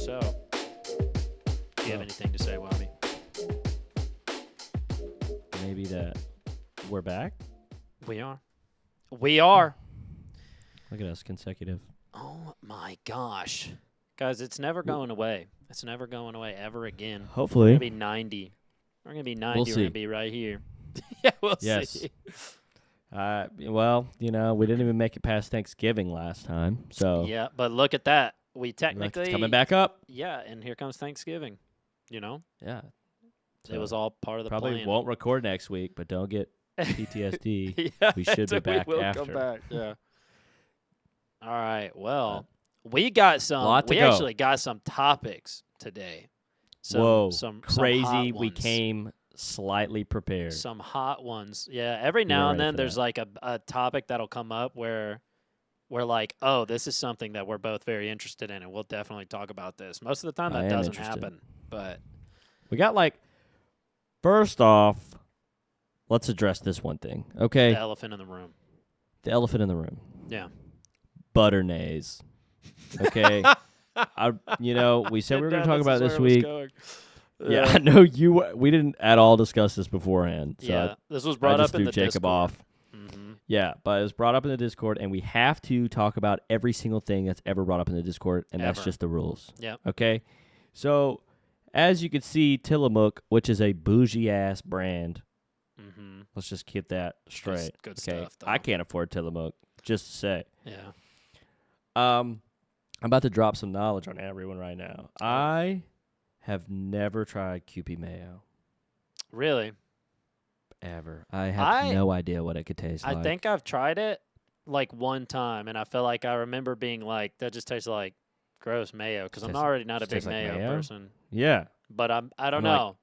So, do you have anything to say, Wabi? Maybe that we're back. We are. We are. Look at us, consecutive. Oh my gosh, guys! It's never going away. It's never going away ever again. We're Hopefully. gonna be 90. We're gonna be 90. We'll We're see. gonna be right here. Yeah, we'll Yes. see. Well, we didn't even make it past Thanksgiving last time, so Yeah, but look at that. We like, technically it's coming back up. Yeah, and here comes Thanksgiving. Yeah. It was all part of the probably plan. won't record next week, but don't get PTSD. Yeah, We should be back we will after. Come back. Yeah. All right. Well, we got some. lot to We go. actually got some topics today. Whoa, some crazy! hot We ones. came slightly prepared. Some hot ones. Yeah. Every We now were and ready then, for there's that. like a topic that'll come up where we're like, oh, this is something that we're both very interested in, and we'll definitely talk about this. Most of the time, I that am doesn't interested. happen. But We got first off, let's address this one thing, okay? the elephant in the room. The elephant in the room. Yeah. Butternays. Okay. We said we were going to talk about it this week. Yeah, I know we didn't at all discuss this beforehand. So Yeah. This was I brought just up in threw the Jacob Discord. off. Mm-hmm. Yeah, but it was brought up in the Discord, and we have to talk about every single thing that's ever brought up in the Discord, and that's Ever. just the rules. Yep. Okay? So, as you can see, Tillamook, which is a bougie-ass brand, Mm-hmm. let's just get that straight. Good okay? stuff, though. I can't afford Tillamook, just to say. Yeah. I'm about to drop some knowledge on everyone right now. I have never tried Kewpie mayo. Really? Ever. I have no idea what it could taste like. I think I've tried it like one time, and I feel like I remember being like, that just tastes like gross mayo, because I'm already not a big tastes like mayo mayo? person. Yeah. But I don't I'm like, know.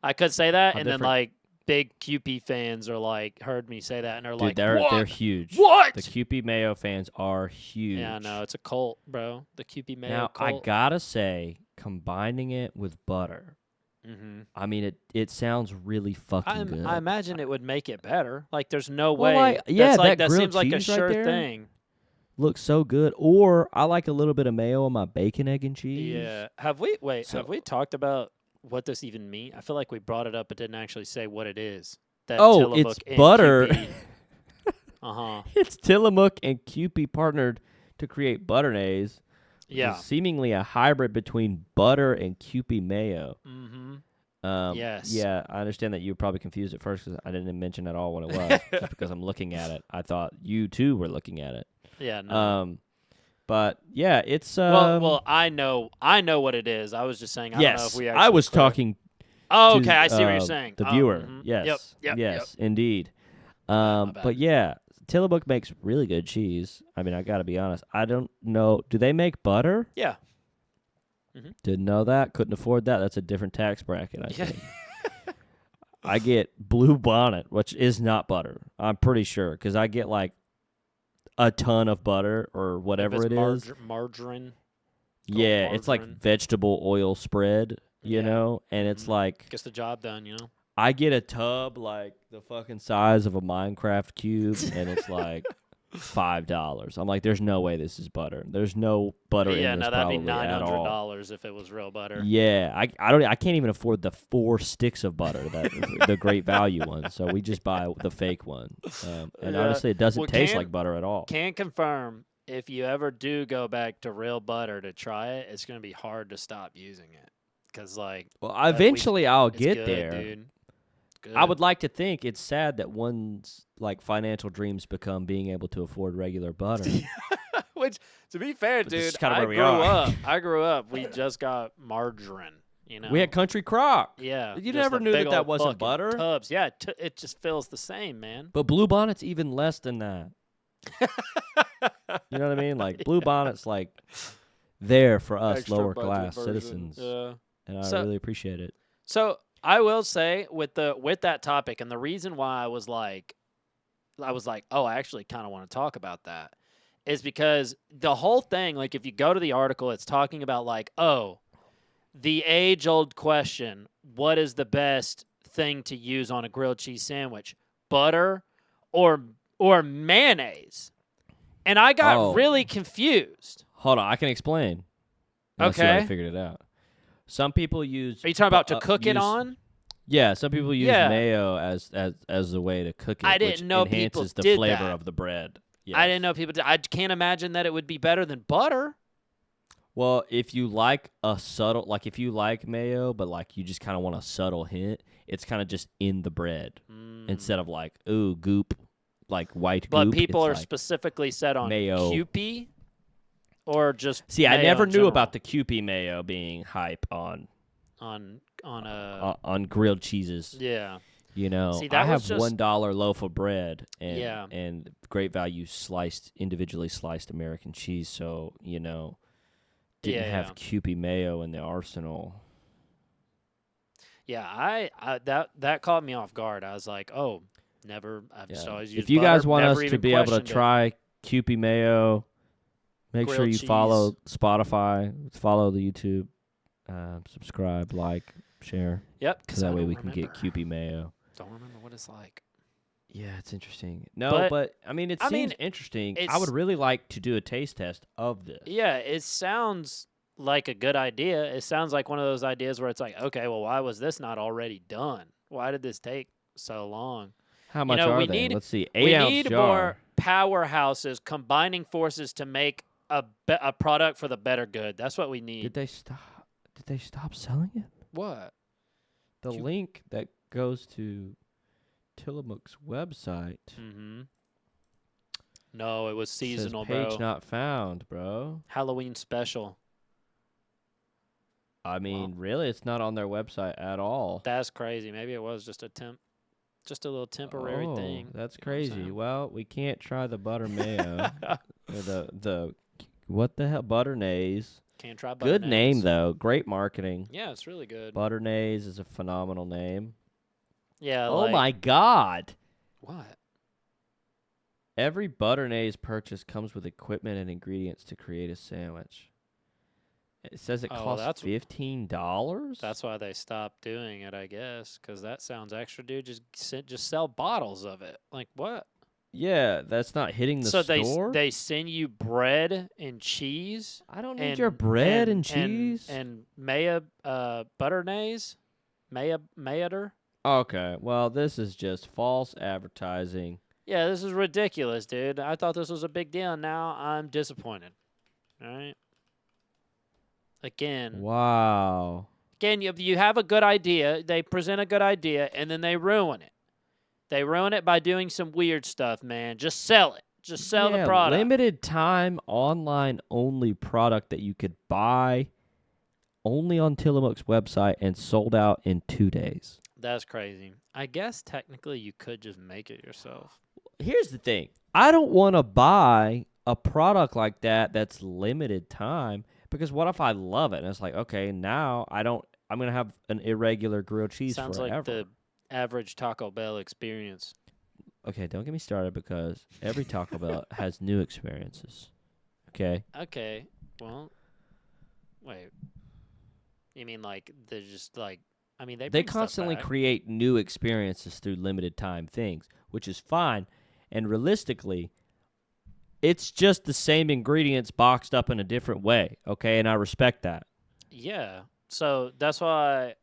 I could say that, how and then different- like big QP fans are like heard me say that, and they're Dude, like, they're what? huge. What? The Kewpie mayo fans are huge. Yeah, no, it's a cult, bro. The QP mayo Now, cult. I gotta say, combining it with butter, Mm-hmm. I mean, it sounds really fucking good. I imagine it would make it better. Like, there's no Well, way. yeah, That's like, that that grilled seems like a cheese right sure there. thing. Looks so good. Or I like a little bit of mayo on my bacon, egg, and cheese. Yeah. Have we So- talked about what this even means? I feel like we brought it up but didn't actually say what it is. That Oh, Tillamook it's and butter. Uh-huh. It's Tillamook and Kewpie partnered to create Butternays. which Yeah. is seemingly a hybrid between butter and Kewpie mayo. Mm-hmm. Yes. Yes. Yeah, I understand that you were probably confused at first because I didn't mention at all what it was. Just because I'm looking at it, I thought you too were looking at it. Yeah, no. But yeah, it's well, I know what it is. I was just saying I don't know if yes, we actually I was clar- talking Oh, to okay, I see what you're uh, saying. the Oh, viewer. mhm. Yes, Yep. yes, indeed. my bad. But yeah, Tillamook makes really good cheese. I mean, I got to be honest. I don't know. Do they make butter? Yeah. Didn't know that. Couldn't afford that. That's a different tax bracket, I Yeah. think. I get Blue Bonnet, which is not butter. I'm pretty sure because I get like a ton of butter or whatever If it it's is. margarine. Yeah, it's like margarine. vegetable oil spread, you Yeah. know, and it's Mhm. like Gets the job done, you know? I get a tub like the fucking size of a Minecraft cube, and it's like $5. I'm like, there's no way this is butter. There's no butter Yeah, in this no, that'd be probably at all. $900 if it was real butter. Yeah, I can't even afford the 4 sticks of butter, that the great value one. So we just buy the fake one, and Yeah. honestly, it doesn't Well, taste like butter at all. Can confirm if you ever do go back to real butter to try it, it's going to be hard to stop using it. Because, like, Well, eventually I'll it's get good, there. dude. It's good. I would like to think it's sad that one's like financial dreams become being able to afford regular butter. Which, to be fair, But this is dude, kinda I where we grew are. up. I grew up. We just got margarine. You know, We had Country Crock. yeah. You just never the knew big that old wasn't fucking butter? Tubs, yeah. It just feels the same, man. But Blue Bonnet's even less than that. You know what I mean? Like Blue Bonnet's like there for us Extra lower budget class version. citizens, Yeah. and I So- really appreciate it. So I will say with that topic, and the reason why I was like, oh, I actually kind of want to talk about that, is because the whole thing, like, if you go to the article, it's talking about like, oh, the age-old question: what is the best thing to use on a grilled cheese sandwich, butter or mayonnaise? And I got Oh. really confused. Hold on, I can explain. unless you already Okay. figured it out. Some people use. Are you talking about to cook it on? Yeah, some people use Yeah. mayo as a way to cook it, I which didn't know people enhances the did flavor that. of the bread. Yes. I didn't know people did. I can't imagine that it would be better than butter. Well, if you like a subtle, like if you like mayo, but like you just kind of want a subtle hint, it's kind of just in the bread instead of like goop, like white But goop. people it's are like specifically set on mayo. Kewpie or just See, I mayo never in knew general? about the Kewpie mayo being hype on grilled cheeses. Yeah. You know, See, that I was have just $1 loaf of bread and Yeah. and great value individually sliced American cheese. So didn't Yeah, have Kewpie mayo in the arsenal. yeah. I that caught me off guard. I was like, oh, never. I've just always used If you butter, guys want never us to even be able to questioned it. try Kewpie mayo, make sure Grilled you cheese. follow Spotify, follow the YouTube, subscribe, like, share. Yep. So that way we can get Kewpie mayo. Don't remember what it's like. Yeah, it's interesting. No, but I mean, it seems interesting. I would really like to do a taste test of this. Yeah, it sounds like a good idea. It sounds like one of those ideas where it's like, okay, well, why was this not already done? Why did this take so long? How much are we they? need, Let's see. We 8-ounce need jar. more powerhouses combining forces to make a product for the better good. That's what we need. Did they stop selling it? What? The link that goes to Tillamook's website. Mm-hmm. No, it was seasonal, says page bro. not found, bro. Halloween special. I mean, really, it's not on their website at all. That's crazy. Maybe it was just a little temporary thing. That's You know what I'm crazy. saying? Well, we can't try the butter mayo. the what the hell, Butternaise. Can't try Butternaise. Good name though. Great marketing. Yeah, it's really good. Butternaise is a phenomenal name. Yeah. Oh my God. What? Every Butternaise purchase comes with equipment and ingredients to create a sandwich. It says it costs $15. That's why they stopped doing it, I guess, because that sounds extra, dude. Just sell bottles of it. Like what? Yeah, that's not hitting the store. So they send you bread and cheese. I don't need your bread and cheese and mayo, Butternaise, mayoder. Okay, well, this is just false advertising. Yeah, this is ridiculous, dude. I thought this was a big deal. Now I'm disappointed. All right. Again. Wow. Again, you have a good idea. They present a good idea, and then they ruin it. They ruin it by doing some weird stuff, man. Just sell it. Just sell the product. Limited time, online only product that you could buy only on Tillamook's website and sold out in 2 days. That's crazy. I guess technically you could just make it yourself. Here's the thing. I don't want to buy a product like that that's limited time because what if I love it? And it's like, okay, now I'm going to have an irregular grilled cheese forever. Sounds like the average Taco Bell experience. Okay, don't get me started because every Taco Bell has new experiences. Okay? Okay. Well, wait. You mean like they're just like, I mean, they constantly stuff back. create new experiences through limited time things, which is fine. And realistically, it's just the same ingredients boxed up in a different way, okay? And I respect that. Yeah. So that's why,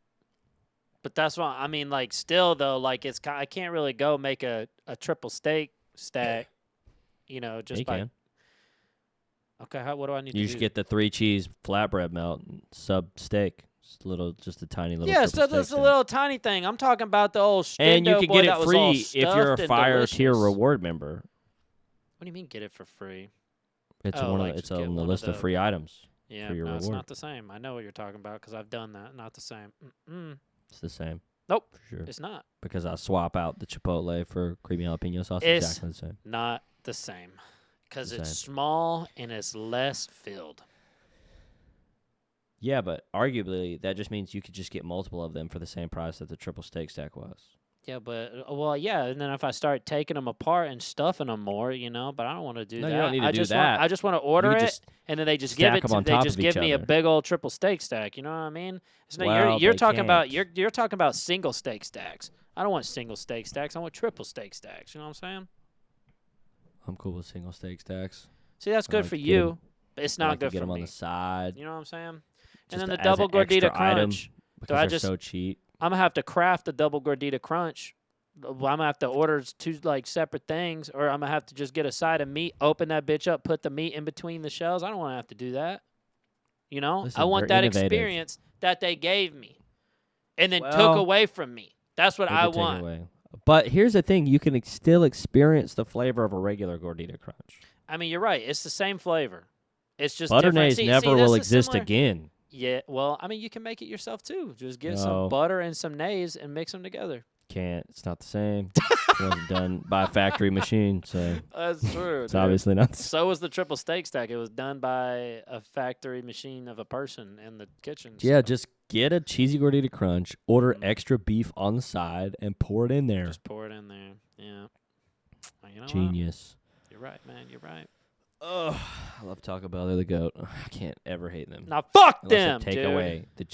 I mean, like, still, though, like, I can't really go make a triple steak stack, just by. Can. Okay, what do I need to do? You just get the 3-cheese flatbread melt and sub steak. Just a tiny little. Yeah, so that's a little tiny thing. I'm talking about the old Stendo and you can boy get that it was all free if you're a stuffed and fire tier delicious. reward member. What do you mean get it for free? It's Like on the list of free items. Yeah, for your no, reward. it's not the same. I know what you're talking about because I've done that. Not the same. It's the same. Nope, for sure. it's not. Because I swap out the Chipotle for creamy jalapeno sauce. It's exactly the same. Not the same because The it's same. small and it's less filled. Yeah, but arguably that just means you could just get multiple of them for the same price that the triple steak stack was. Yeah, but yeah, and then if I start taking them apart and stuffing them more, but I don't want to do No, that. you don't need to do I that. just want to order could it, just and then they just stack give it. 'em on They top just of give each me a other. big old triple steak stack. You know what I mean? It's not, Well, you're they talking about can't. you're talking about single steak stacks. I don't want single steak stacks. I want triple steak stacks. You know what I'm saying? I'm cool with single steak stacks. See, that's I good like for to get you. 'em. But it's I not like to good get for them on me. the side. You know what I'm saying? Just And then the as an double gordita extra item crunch. Do because I they're just? so cheap. I'm gonna have to craft the double gordita crunch. Well, I'm gonna have to order two like separate things, or I'm gonna have to just get a side of meat, open that bitch up, put the meat in between the shells. I don't want to have to do that. You know, I Listen, want they're that innovative. experience that they gave me, and then took Well, away from me. That's what they I did take it want. away. But here's the thing: you can still experience the flavor of a regular gordita crunch. I mean, you're right. It's the same flavor. It's just Butter different. nays See, never this will is exist similar. again. Yeah, well, I mean, you can make it yourself too. Just get some No. butter and some nays and mix them together. Can't. It's not the same. It wasn't done by a factory machine, so That's true. it's obviously not the same. So was the triple steak stack. It was done by a factory machine of a person in the kitchen. Yeah, so just get a cheesy gordita crunch, order Mhm. extra beef on the side, and pour it in there. just pour it in there. Yeah. Well, you know what? Genius. You're right, man. You're right. Oh, I love Taco Bell. They're the goat. I can't ever hate them. Now fuck Unless them, they take dude. away the.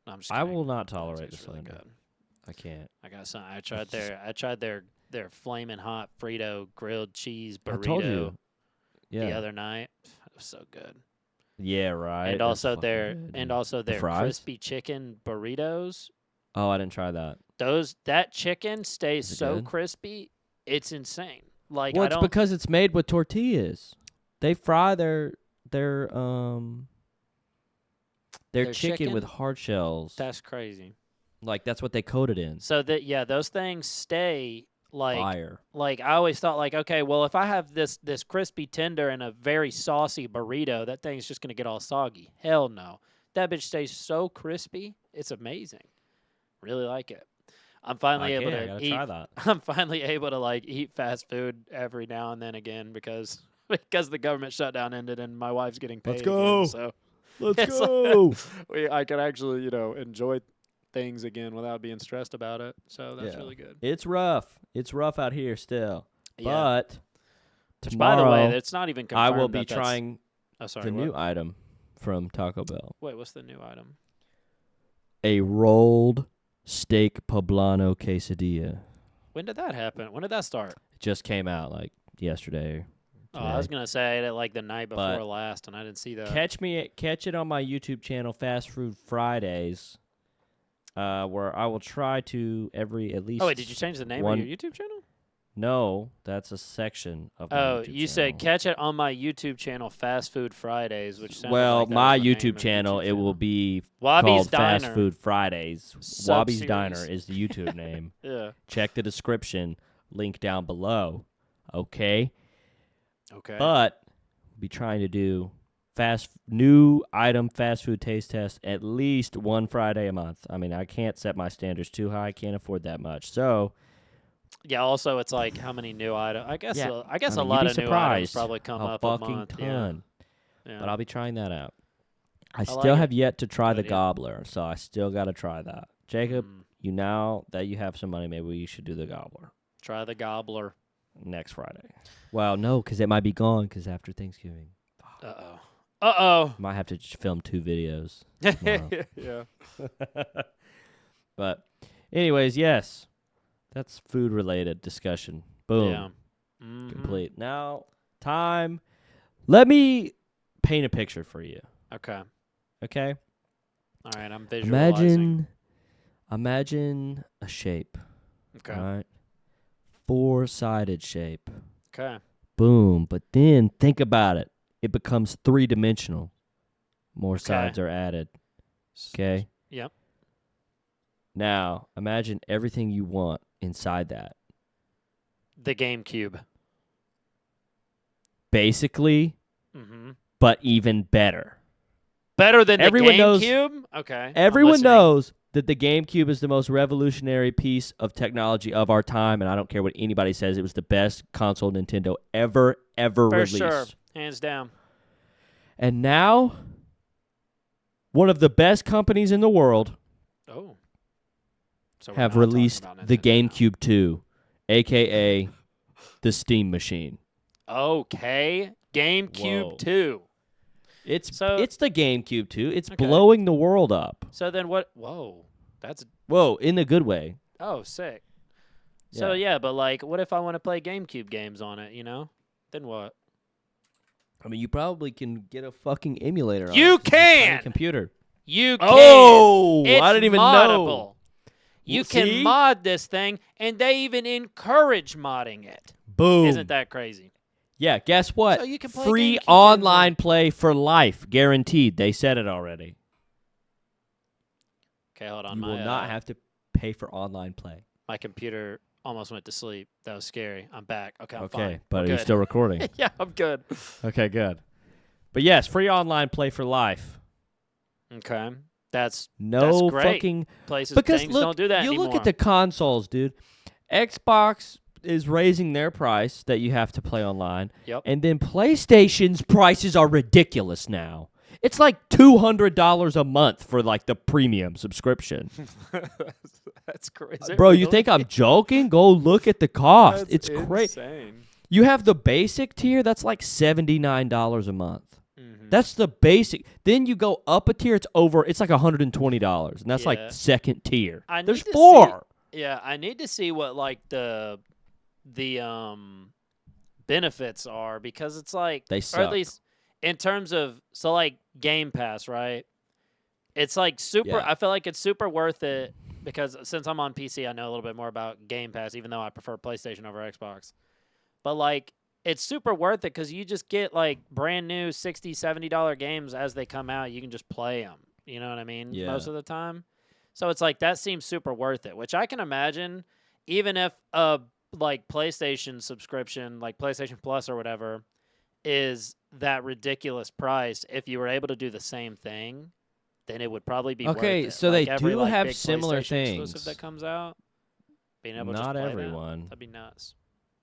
No, I'm just I kidding. will not That tolerate the tastes really slander. good. I can't. I got some. I tried their flaming hot Frito grilled cheese I burrito told you. the Yeah. other night. It was so good. Yeah. Right. And That's also fucking good. their fries? crispy chicken burritos. Oh, I didn't try that. That chicken stays Is it so good? crispy, it's insane. Like Well, I it's don't. because it's made with tortillas. They fry their Their chicken with chicken? hard shells. That's crazy. Like that's what they coat it in. So that those things stay Fire. like I always thought like, okay, well if I have this crispy tender and a very saucy burrito, that thing's just gonna get all soggy. Hell no. That bitch stays so crispy. It's amazing. Really like it. I'm finally able I to gotta eat. try that. I'm finally able to like eat fast food every now and then again because the government shutdown ended and my wife's getting paid. Let's go. Again, so Let's It's like- go. I can actually enjoy things again without being stressed about it. So that's Yeah. really good. It's rough. It's rough out here still. Yeah. But Which, by the way, tomorrow, it's not even I confirmed. will be that that's- trying Oh, sorry. the what? new item from Taco Bell. Wait, what's the new item? A rolled steak poblano quesadilla. When did that happen? When did that start? It just came out like yesterday. Oh, I was today. gonna say I ate it like the night before But last, and I didn't see that. Catch it on my YouTube channel, Fast Food Fridays, where I will try to at least. Oh wait, did you change the name one- of your YouTube channel? No, that's a section of my Oh, YouTube you said channel. catch it on my YouTube channel, Fast Food Fridays, which sounded Well, like that my was the name YouTube of channel, YouTube it will be Wabi's called Diner. Fast Food Fridays. Wabi's Diner Sub-series. is the YouTube name. Yeah. Check the description, link down below. Okay, Okay. but we'll be trying to do new item fast food taste test at least one Friday a month. I mean, I can't set my standards too high. I can't afford that much. So yeah. Also, it's like how many new items? I guess. Yeah, I guess I a mean, lot you'd of be new items surprised probably come a up a fucking month. ton. Yeah. But I'll be trying that out. I still like it. have yet to try Good the idea. gobbler, so I still got to try that. Jacob, Mm, you now that you have some money, maybe you should do the gobbler try the gobbler. next Friday. Well, no, because it might be gone because after Thanksgiving. Uh Might have to film 2 videos. oh. Tomorrow. Yeah. But anyways, yes. That's food related discussion. Boom. Yeah. Mhm. Complete. Now, time. Let me paint a picture for you. Okay. Okay? All right. I'm visualizing. Imagine a shape. Okay. All right? 4-sided shape. Okay. Boom. But then think about it. It becomes 3-dimensional. More Okay. sides are added. Okay? Yep. Now, imagine everything you want inside that. The GameCube. Basically, Mm-hmm. but even better. Better than Everyone the knows- GameCube? Okay. I'm Everyone listening. knows that the GameCube is the most revolutionary piece of technology of our time, and I don't care what anybody says. It was the best console Nintendo ever For released. sure. Hands down. And now, one of the best companies in the world Oh. So we're have not talking released about the Nintendo now. GameCube 2, a.k.a. the Steam Machine. Okay. GameCube Whoa. 2. It's So- the GameCube 2. It's Okay. blowing the world up. So then what? Whoa. That's. Whoa, in a good way. Oh, sick. So, yeah, but like, what if I want to play GameCube games on it, Then what? I mean, you probably can get a fucking emulator on You it 'cause it's a tiny can. computer. You can. Oh, It's I didn't even moddable. know. You Well, can see? mod this thing, and they even encourage modding it. Boom. Isn't that crazy? Yeah, guess what? So you can play Free GameCube games online on- play for life, guaranteed. They said it already. Okay, hold on. You will not have to pay for online play. My computer almost went to sleep. That was scary. I'm back. Okay, I'm Okay, fine. but We're are you good. still recording? Yeah, I'm good. Okay, good. But yes, free online play for life. Okay, that's No great. fucking Places because things look, don't do that you anymore. look at the consoles, dude. Xbox is raising their price that you have to play online. Yep. And then PlayStation's prices are ridiculous now. It's like $200 a month for like the premium subscription. That's crazy. Bro, you think I'm joking? Go look at the cost. It's crazy. insane. You have the basic tier, that's like $79 a month. Mm-hmm. That's the basic. Then you go up a tier, it's like $120, and that's Yeah. like second tier. I need There's to 4. Yeah, I need to see what like the benefits are, because it's like, They or suck. at least in terms of, so like Game Pass, right? It's like super. Yeah. I feel like it's super worth it because since I'm on PC, I know a little bit more about Game Pass, even though I prefer PlayStation over Xbox. But like, it's super worth it because you just get like brand new $60, $70 games as they come out. You can just play them. You know what I mean? Yeah. Most of the time. So it's like that seems super worth it, which I can imagine, even if a like PlayStation subscription, like PlayStation Plus or whatever, is that ridiculous price. If you were able to do the same thing, then it would probably be Okay, worth it. so Like they every, do like, have big similar PlayStation exclusive things. that comes out. Being able to just Not play everyone. that'd be nuts.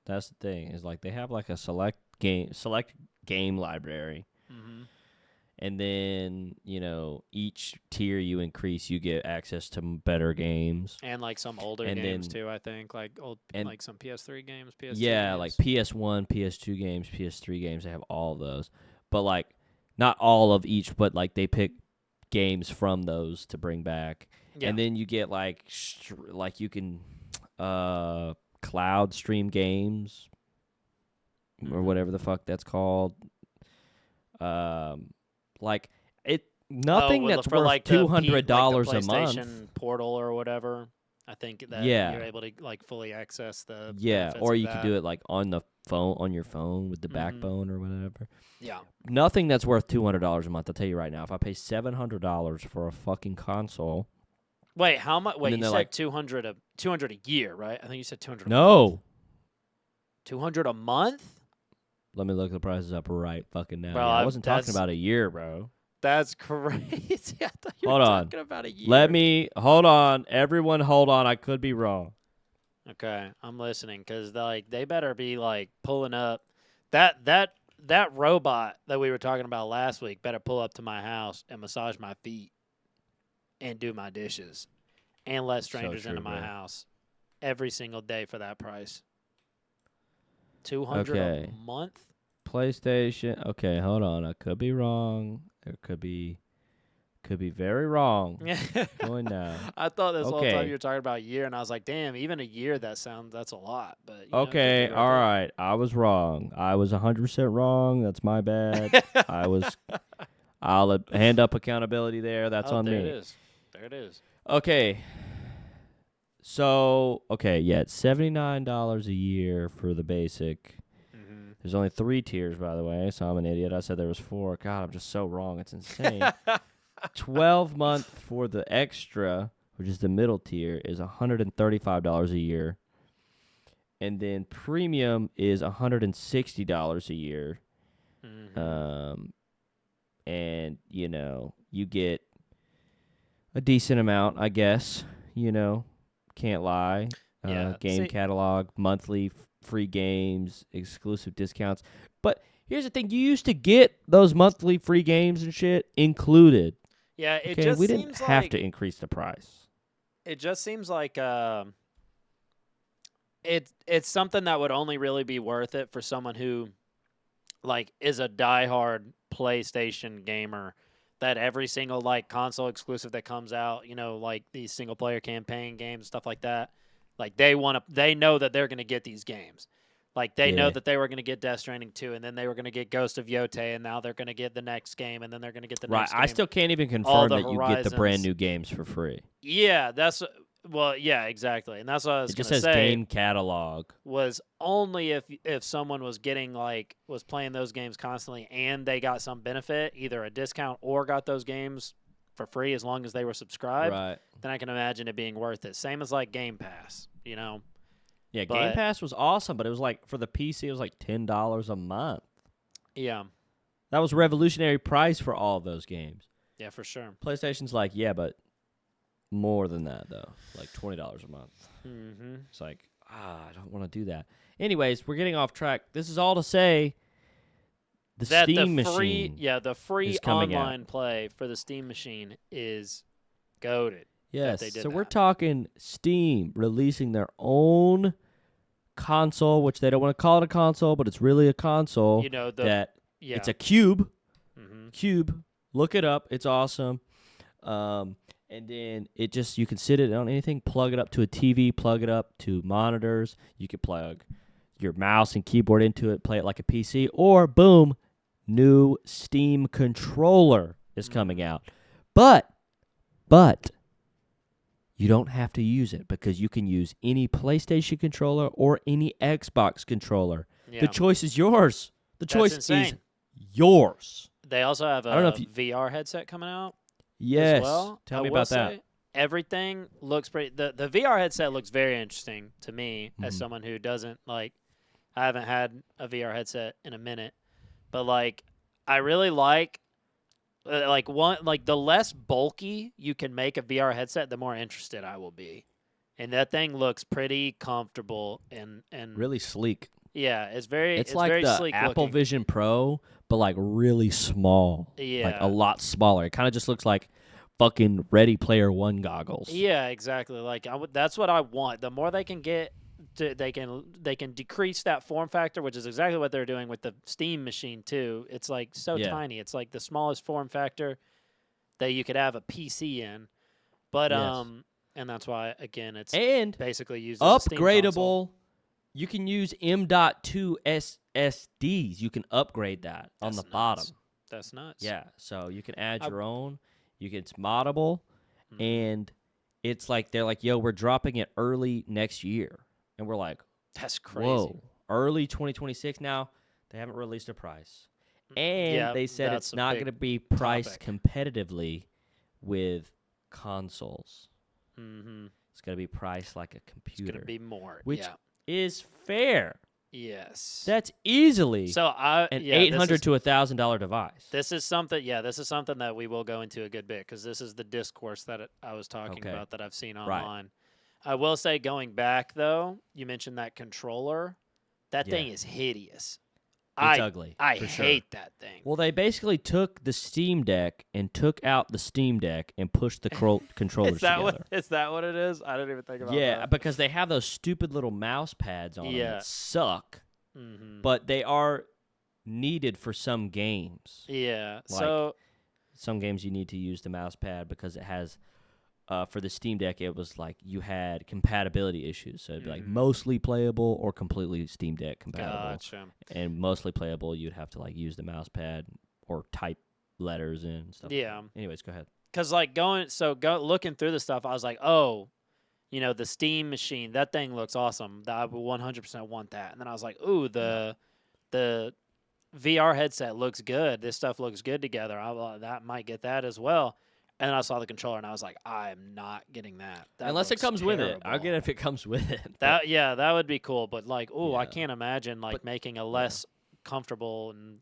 That's the thing. Is like they have like a select game library. Mm-hmm. And then, each tier you increase, you get access to better games. And like some older And games then- too, I think. Like like some PS3 games, PS2 Yeah, games. like PS1, PS2 games, PS3 games, they have all of those. But like not all of each, but like they pick games from those to bring back. Yeah. And then you get like you can cloud stream games or whatever the fuck that's called. Like nothing that's for worth like the $200 a PlayStation month. Portal or whatever. I think that Yeah. you're able to like fully access the Yeah, benefits or of you that. could do it like on your phone with the Mhm. backbone or whatever. Yeah. Nothing that's worth $200 a month. I'll tell you right now. If I pay $700 for a fucking console, Wait, how much? Wait, then you they're said like- 200 a year, right? I think you said 200. no. 200 a month? Let me look the prices up right fucking now. Bro, Yeah, I wasn't talking that's- about a year, bro. That's crazy. I thought you Hold were on. talking about a year. Let me hold on, everyone. Hold on. I could be wrong. Okay, I'm listening because like they better be like pulling up that robot that we were talking about last week better pull up to my house and massage my feet and do my dishes and let strangers true, into my bro. house every single day for that price. 200 Okay. a month? PlayStation. Okay, hold on. I could be wrong. It could be very wrong. Going now. I thought this whole time Okay. you were talking about a year, and I was like, damn, even a year that's a lot. But you know, it could Okay, be worth all it. right. I was wrong. I was 100% wrong. That's my bad. I'll hand up accountability there. That's on there me. It is. There it is. Okay. So, yeah, it's $79 a year for the basic. Mm-hmm. There's only 3 tiers, by the way, so I'm an idiot. I said there was 4. God, I'm just so wrong. It's insane. 12-month for the extra, which is the middle tier, is $135 a year. And then premium is $160 a year. Mm-hmm. And, you get a decent amount, I guess. Can't lie. Yeah, Game see- catalog, monthly free games, exclusive discounts. But here's the thing. You used to get those monthly free games and shit included. Yeah, it Okay, just we seems didn't have like to increase the price. it just seems like it's something that would only really be worth it for someone who like is a diehard PlayStation gamer, that every single like console exclusive that comes out, like these single player campaign games, stuff like that, like they know that they're going to get these games. Like, they know Yeah. that they were going to get Death Stranding 2, and then they were going to get Ghost of Yotei, and now they're going to get the next game, and then they're going to get the Right. next I game. still can't even All confirm the that you get the brand Horizons. new games for free. Yeah, yeah, exactly. And that's what I was It going just to says say. game catalog. Was only if someone was getting was playing those games constantly and they got some benefit, either a discount or got those games for free as long as they were subscribed, Right. then I can imagine it being worth it. Same as like Game Pass, you know. Yeah, But- Game Pass was awesome, but it was like for the PC it was like $10 a month. Yeah, That was a revolutionary price for all of those games. yeah, for sure. PlayStation's like, yeah, but more than that though. Like $20 a month. Mm-hmm. It's like, I don't want to do that. Anyways, we're getting off track. This is all to say the Steam machine. The free is coming out. online play for the Steam machine is goated. Yes. they did So we're that. talking Steam releasing their own console, which they don't want to call it a console, but it's really a console. You know Oh, it's a cube. mm-hmm. Cube. Look it up. It's awesome. And then you can sit it on anything, plug it up to a TV, plug it up to monitors. You can plug your mouse and keyboard into it, play it like a PC, or boom, new Steam controller is coming out. But you don't have to use it because you can use any PlayStation controller or any Xbox controller. Yeah. The choice is yours. The That's choice insane. is yours. They also have I don't know a if you- VR headset coming out. Yes. As well. Tell I me will about that. say, everything looks pretty. The VR headset looks very interesting to me as Mhm. someone who doesn't I haven't had a VR headset in a minute, but I really like the less bulky you can make a VR headset, the more interested I will be. And that thing looks pretty comfortable and Really sleek. yeah, it's like very the sleek Apple looking. Vision Pro, but like really small. Like Yeah. a lot smaller. It kind of just looks like fucking Ready Player One goggles. Yeah, exactly. That's what I want. The more they can get, they can decrease that form factor, which is exactly what they're doing with the Steam machine too. It's like so Yeah. tiny. It's like the smallest form factor that you could have a PC in. But Yes. and that's why again it's And basically used as a Steam console. upgradable. You can use M.2 SSDs. You can upgrade that on the That's bottom. nuts. That's nuts. Yeah, so you can add I- your own. It's moddable, Mhm. and it's like they're like, "Yo, we're dropping it early next year," and we're like, That's crazy. "Whoa, early 2026." Now they haven't released a price, and Yeah, they said that's it's a not big going to be priced topic. competitively with consoles. Mm-hmm. It's going to be priced like a It's computer, gonna be more. which yeah. is fair. Yes. That's easily so an yeah, this $800 is- to $1,000 device. This is something, this is something that we will go into a good bit because this is the discourse that I was talking Okay. about that I've seen Right. online. I will say, going back though, you mentioned that controller. That Yeah. thing is hideous. It's ugly. I for sure. hate that thing. Well, they basically took the Steam Deck and took out the Steam Deck and pushed the controllers is that together. is that what it is? I didn't even think about that. Yeah, because they have those stupid little mouse pads on them Yeah. that suck, Mm-hmm. but they are needed for some games. Yeah. like- So Some games you need to use the mouse pad because it has. For the Steam Deck, it was like you had compatibility issues, so it'd be like Mhm. mostly playable or completely Steam Deck compatible. gotcha. And mostly playable, you'd have to like use the mouse pad or type letters in and stuff. Yeah. Anyways, go ahead. Because looking through the stuff, I was like, oh, the Steam machine, that thing looks awesome. I would 100% want that. And then I was like, ooh, the VR headset looks good. This stuff looks good together. That might get that as well. And then I saw the controller, and I was like, I'm not getting that. Unless it looks comes with it. I'll terrible. get it if it comes with it. That would be cool. But I Yeah. can't imagine But- making a less comfortable and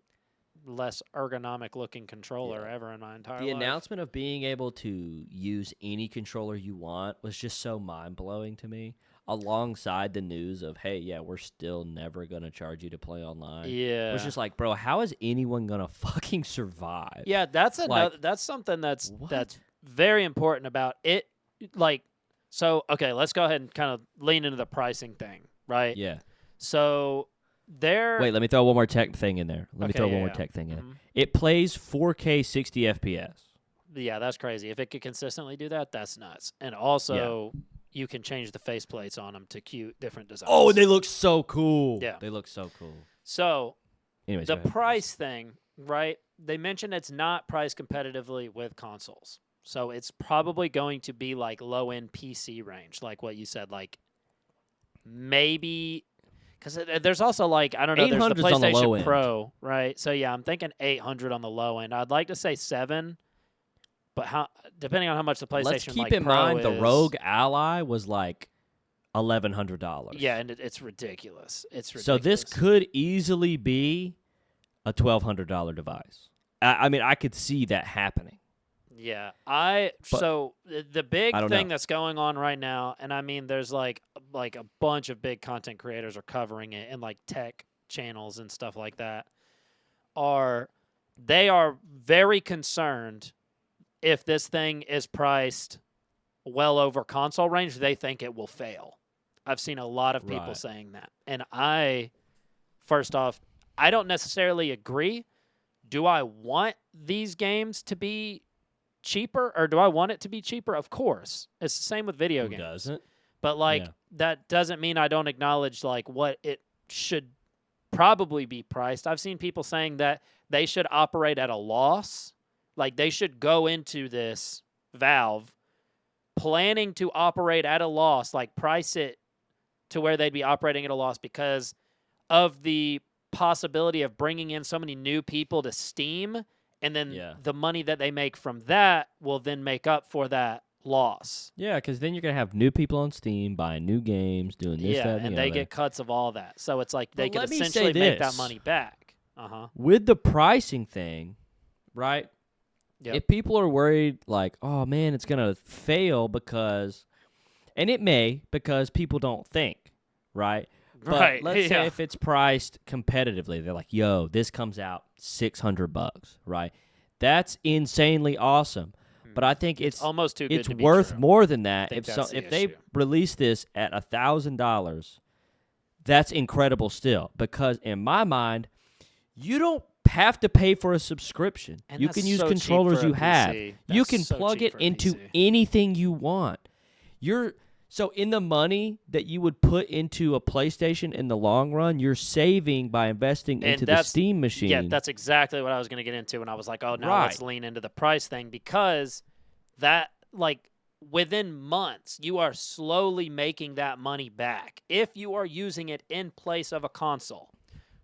less ergonomic looking controller Yeah. ever in my entire The life. announcement of being able to use any controller you want was just so mind-blowing to me, alongside the news of, hey, yeah, we're still never going to charge you to play online. Yeah. It was just like, bro, how is anyone going to fucking survive? Yeah, that's another. Like, That's something that's what? very important about it. So okay, let's go ahead and kind of lean into the pricing thing, right? Yeah. So there. Wait, let me throw one more tech thing in there. Let me Okay, throw yeah, one more yeah. tech thing in. Mhm. It plays 4K 60 FPS. Yeah, that's crazy. If it could consistently do that, that's nuts. And also, you can change the faceplates on them to cute different designs. Oh, they look so cool. Yeah. They look so cool. So Anyways, the go ahead. price thing, right? They mentioned it's not priced competitively with consoles. So it's probably going to be like low-end PC range, like what you said, like maybe because there's also like, I don't know, there's the 800's on the low PlayStation end. Pro, right? So yeah, I'm thinking 800 on the low end. I'd like to say 7, but how depending on how much the PlayStation Let's keep like, in Pro mind the is, Rogue Ally was like $1,100. Yeah, and it's ridiculous. It's ridiculous. So this could easily be a $1,200 device. I mean, I could see that happening. Yeah, But so the big I don't thing know. that's going on right now, and I mean, there's like a bunch of big content creators are covering it, and like tech channels and stuff like that they are very concerned if this thing is priced well over console range. They think it will fail. I've seen a lot of people Right. saying that, and first off, I don't necessarily agree. Do I want these games to be cheaper, or do I want it to be cheaper? Of course. It's the same with video Who games. doesn't? But like Yeah. that doesn't mean I don't acknowledge like what it should probably be priced. I've seen people saying that they should operate at a loss. Like they should go into this Valve planning to operate at a loss, like price it to where they'd be operating at a loss because of the possibility of bringing in so many new people to Steam, and then the money that they make from that will then make up for that loss. Yeah, because then you're going to have new people on Steam buying new games, doing this, that, and the they other. get cuts of all that. So it's like they But could let me say essentially make that this. money back. Uh-huh. With the pricing thing, right? Yep. If people are worried, like, oh, man, it's going to fail because, and it may, because people don't think, right? But Right. let's say if it's priced competitively, they're like, yo, this comes out $600, right? That's insanely awesome. But I think it's almost too good it's to be worth true. more than that. think that's the If they issue. release this at $1,000, that's incredible still. Because in my mind, you don't have to pay for a subscription. And You that's can use so cheap controllers for a you have. PC. You That's can so plug cheap it for a into PC. anything you want. So in the money that you would put into a PlayStation in the long run, you're saving by investing into the Steam machine. Yeah, that's exactly what I was going to get into when I was like, oh, now let's lean into the price thing, because that, like, within months, you are slowly making that money back if you are using it in place of a console,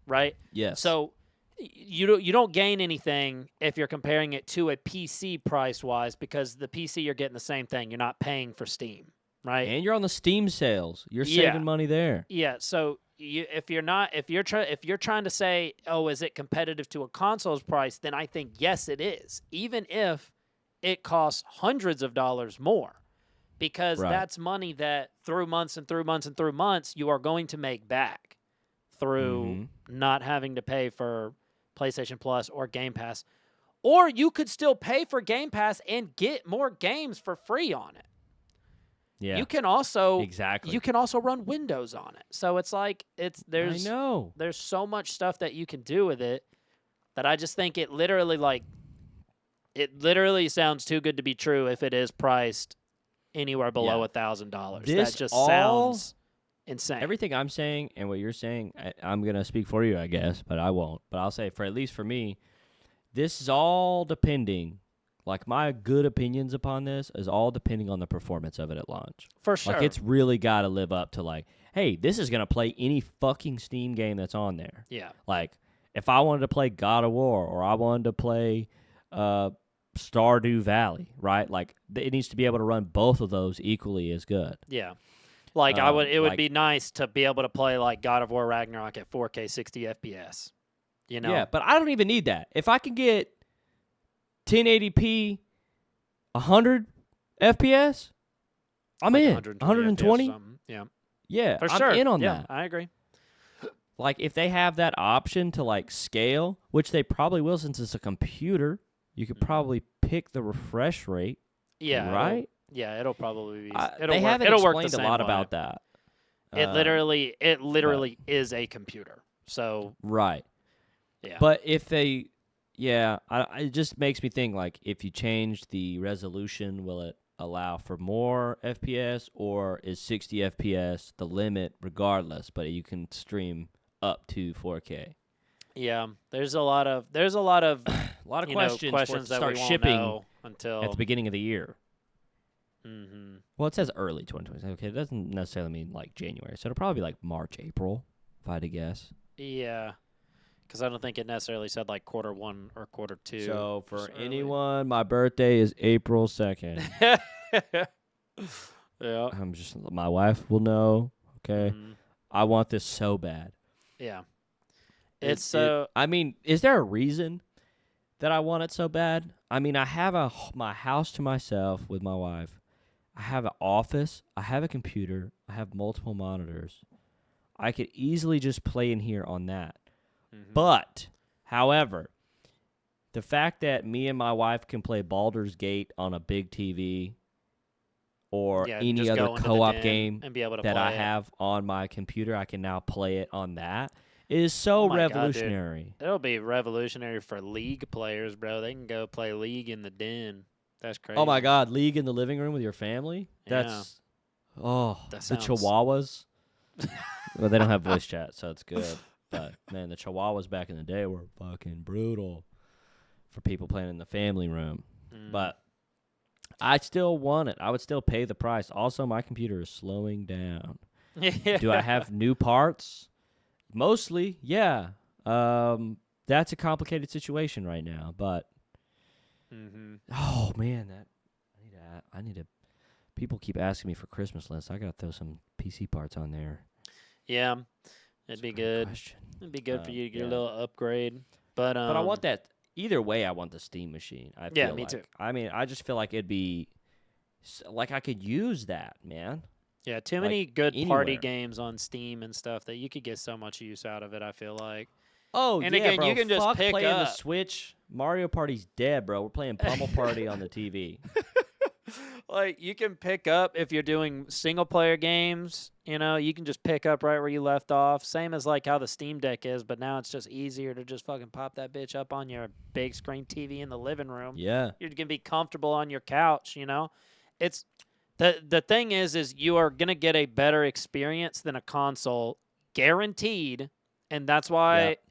right? Yes. So you don't gain anything if you're comparing it to a PC price-wise, because the PC, you're getting the same thing. You're not paying for Steam. Right, and you're on the Steam sales. You're saving money there. Yeah, so if you're trying to say, oh, is it competitive to a console's price? Then I think yes, it is. Even if it costs hundreds of dollars more, because that's money that through months and through months and through months you are going to make back through not having to pay for PlayStation Plus or Game Pass, or you could still pay for Game Pass and get more games for free on it. Yeah. You can also exactly. You can also run Windows on it. So it's like there's so much stuff that you can do with it that I just think it literally sounds too good to be true if it is priced anywhere below $1,000. That just sounds insane. Everything I'm saying and what you're saying, I'm going to speak for you, I guess, but I won't. But I'll say, for at least for me, this is all depending. Like, my good opinions upon this is all depending on the performance of it at launch. For sure. Like, it's really got to live up to, like, hey, this is going to play any fucking Steam game that's on there. Yeah. Like, if I wanted to play God of War or I wanted to play Stardew Valley, right? Like, it needs to be able to run both of those equally as good. Yeah. Like, it would be nice to be able to play, like, God of War Ragnarok at 4K 60 FPS. You know? Yeah, but I don't even need that. If I can get 1080p, 100 FPS, I'm in. 120? Yeah. Yeah, for sure. I'm in on that. I agree. Like, if they have that option to, like, scale, which they probably will since it's a computer, you could probably pick the refresh rate. Yeah. Right? It'll probably be. They haven't explained a lot about that. It literally is a computer. So. Right. Yeah. But if they... Yeah, it just makes me think, like, if you change the resolution, will it allow for more FPS, or is 60 FPS the limit regardless, but you can stream up to 4K? Yeah, there's a lot of A lot of questions for it questions to that we start won't shipping know at the until. beginning of the year. Hmm. Well, it says early 2020. Okay, it doesn't necessarily mean like January, so it'll probably be like March, April, if I had to guess. Yeah, because I don't think it necessarily said like quarter 1 or quarter 2. So for just early. anyone, my birthday is April 2nd. Yeah. My wife will know. Okay, Mhm. I want this so bad. Yeah. It, It's it. so. I mean, is there a reason that I want it so bad? I mean, I have my house to myself with my wife. I have an office. I have a computer. I have multiple monitors. I could easily just play in here on that. Mhm. But, however, the fact that me and my wife can play Baldur's Gate on a big TV or Yeah, any just other go into the co-op den game and be able to that I play it. have on my computer, I can now play it on that, is Oh so my God, dude. revolutionary. It'll be revolutionary for League players, bro. They can go play League in the den. That's crazy. Oh my God, League in the living room with your family? That's That the sounds. Chihuahuas. Well, they don't have voice chat, so it's good. But man, the Chihuahuas back in the day were fucking brutal for people playing in the family room. But I still want it. I would still pay the price. Also, my computer is slowing down. Yeah. Do I have new parts? Mostly, yeah. That's a complicated situation right now. But Mm-hmm. oh man, I need to. People keep asking me for Christmas lists. I gotta throw some PC parts on there. Yeah, That's it'd be a great good. question. It'd be good for you to get Yeah. a little upgrade. But But I want that. Either way, I want the Steam machine. I Yeah, feel me like. too. I mean, I just feel like it'd be like I could use that, man. Yeah, too Like, many good party anywhere. games on Steam and stuff that you could get so much use out of it, I feel like. Oh And yeah, again, bro. you can just Fuck pick playing the up. Switch. Mario Party's dead, bro. We're playing Pummel Party on the TV. Like, you can pick up if you're doing single player games, you can just pick up right where you left off. Same as like how the Steam Deck is, but now it's just easier to just fucking pop that bitch up on your big screen TV in the living room. Yeah. You're gonna be comfortable on your couch, It's the thing is you are gonna get a better experience than a console, guaranteed, and that's why Yep.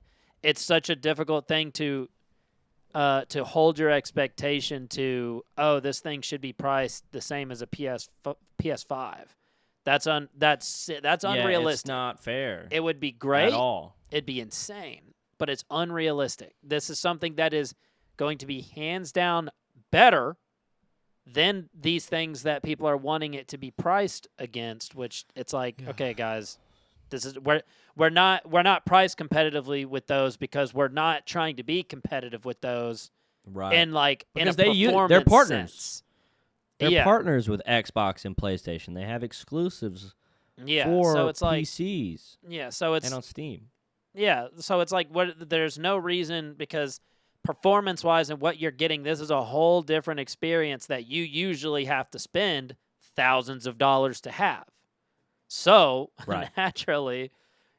it's such a difficult thing to hold your expectation to, oh, this thing should be priced the same as a PS5. That's Yeah, unrealistic. it's not fair It would be at great. all. It'd be insane, but it's unrealistic. This is something that is going to be hands down better than these things that people are wanting it to be priced against, which it's like, Yeah. okay, guys, this is we're not priced competitively with those because we're not trying to be competitive with those Right. in like Because in a performance they're partners. sense. They're Yeah. partners with Xbox and PlayStation. They have exclusives Yeah, for so it's like PCs so it's and on Steam. yeah, so it's like there's no reason because performance-wise and what you're getting, this is a whole different experience that you usually have to spend thousands of dollars to have. So, Right. naturally,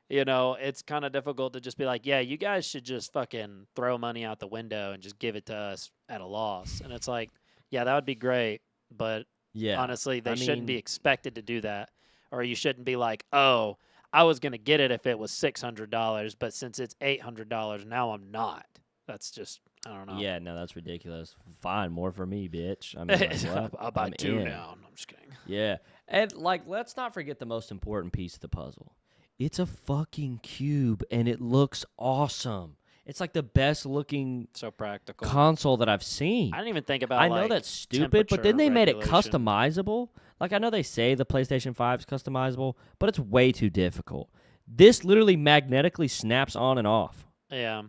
it's kind of difficult to just be like, yeah, you guys should just fucking throw money out the window and just give it to us at a loss. And it's like, yeah, that would be great, but Yeah. honestly, they I shouldn't be mean- expected to do that. Or you shouldn't be like, oh, I was going to get it if it was $600, but since it's $800, now I'm not. That's just, I don't know. Yeah, no, that's ridiculous. Fine, more for me, bitch. I mean, like, what? I'll buy I'm two in. now. No, I'm just kidding. Yeah. And, like, let's not forget the most important piece of the puzzle. It's a fucking cube, and it looks awesome. It's, like, the best-looking So practical. console that I've seen. I didn't even think about I know like, that's stupid, but then they made it temperature regulation. customizable. Like, I know they say the PlayStation 5 is customizable, but it's way too difficult. This literally magnetically snaps on and off. Yeah.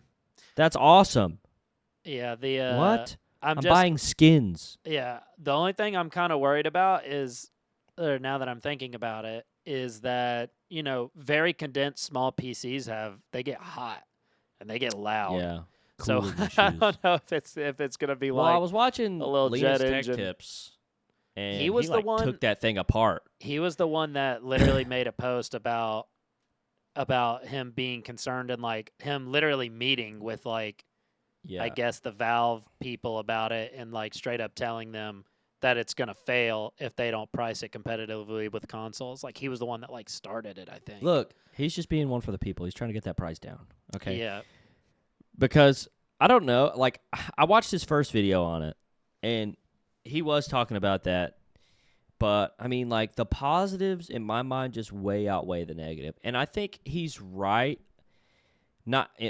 That's awesome. Yeah. What? I'm just buying skins. Yeah. The only thing I'm kind of worried about is, or now that I'm thinking about it, is that, very condensed small PCs they get hot and they get loud. Yeah. So Cooling I issues. don't know if it's gonna be Well, I like was watching a little Linus jet Tech engine. Tips, and He was the like, one- took that thing apart. he was the one that literally made a post about him being concerned and like him literally meeting with like Yeah. I guess the Valve people about it and like straight up telling them that it's gonna fail if they don't price it competitively with consoles. Like he was the one that like started it, I think. Look, he's just being one for the people. He's trying to get that price down. Okay. Yeah. Because I don't know. Like I watched his first video on it, and he was talking about that. But I mean, like the positives in my mind just way outweigh the negative, and I think he's right.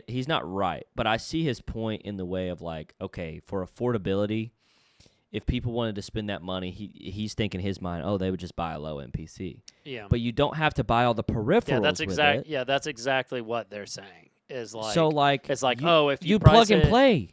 He's not right, but I see his point in the way of like, okay, for affordability, if people wanted to spend that money, he's thinking in his mind, oh, they would just buy a low-end PC. Yeah. But you don't have to buy all the peripherals. Yeah, that's exactly what they're saying. Is like so like it's like if you price plug and it, play.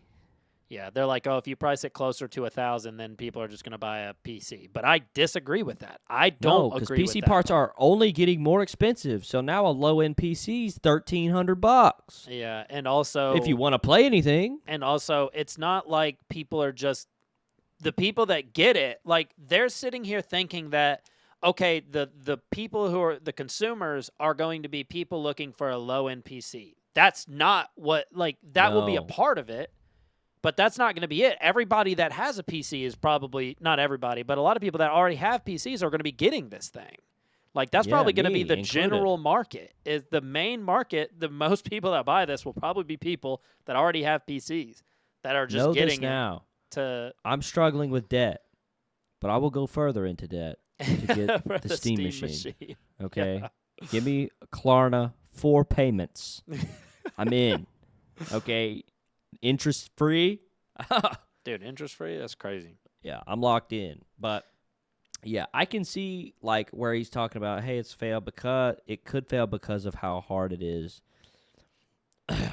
Yeah, they're like, if you price it closer to 1,000, then people are just going to buy a PC. But I disagree with that. I don't agree with that. PC parts are only getting more expensive. So now a low-end PC is $1,300. Yeah, and also if you want to play anything. And also, it's not like people are just the people that get it. Like they're sitting here thinking that okay, the people who are the consumers are going to be people looking for a low-end PC. That's not what that will be a part of it. But that's not going to be it. Everybody that has a PC is probably, not everybody, but a lot of people that already have PCs are going to be getting this thing. Like, that's probably going to be the general market. Is the main market, the most people that buy this will probably be people that already have PCs that are just getting now. To I'm struggling with debt, but I will go further into debt to get the Steam machine. Okay? Yeah. Give me Klarna 4 payments. I'm in. Okay? Interest-free? Dude, interest-free? That's crazy. Yeah, I'm locked in. But, yeah, I can see, like, where he's talking about, hey, it's failed because it could fail because of how hard it is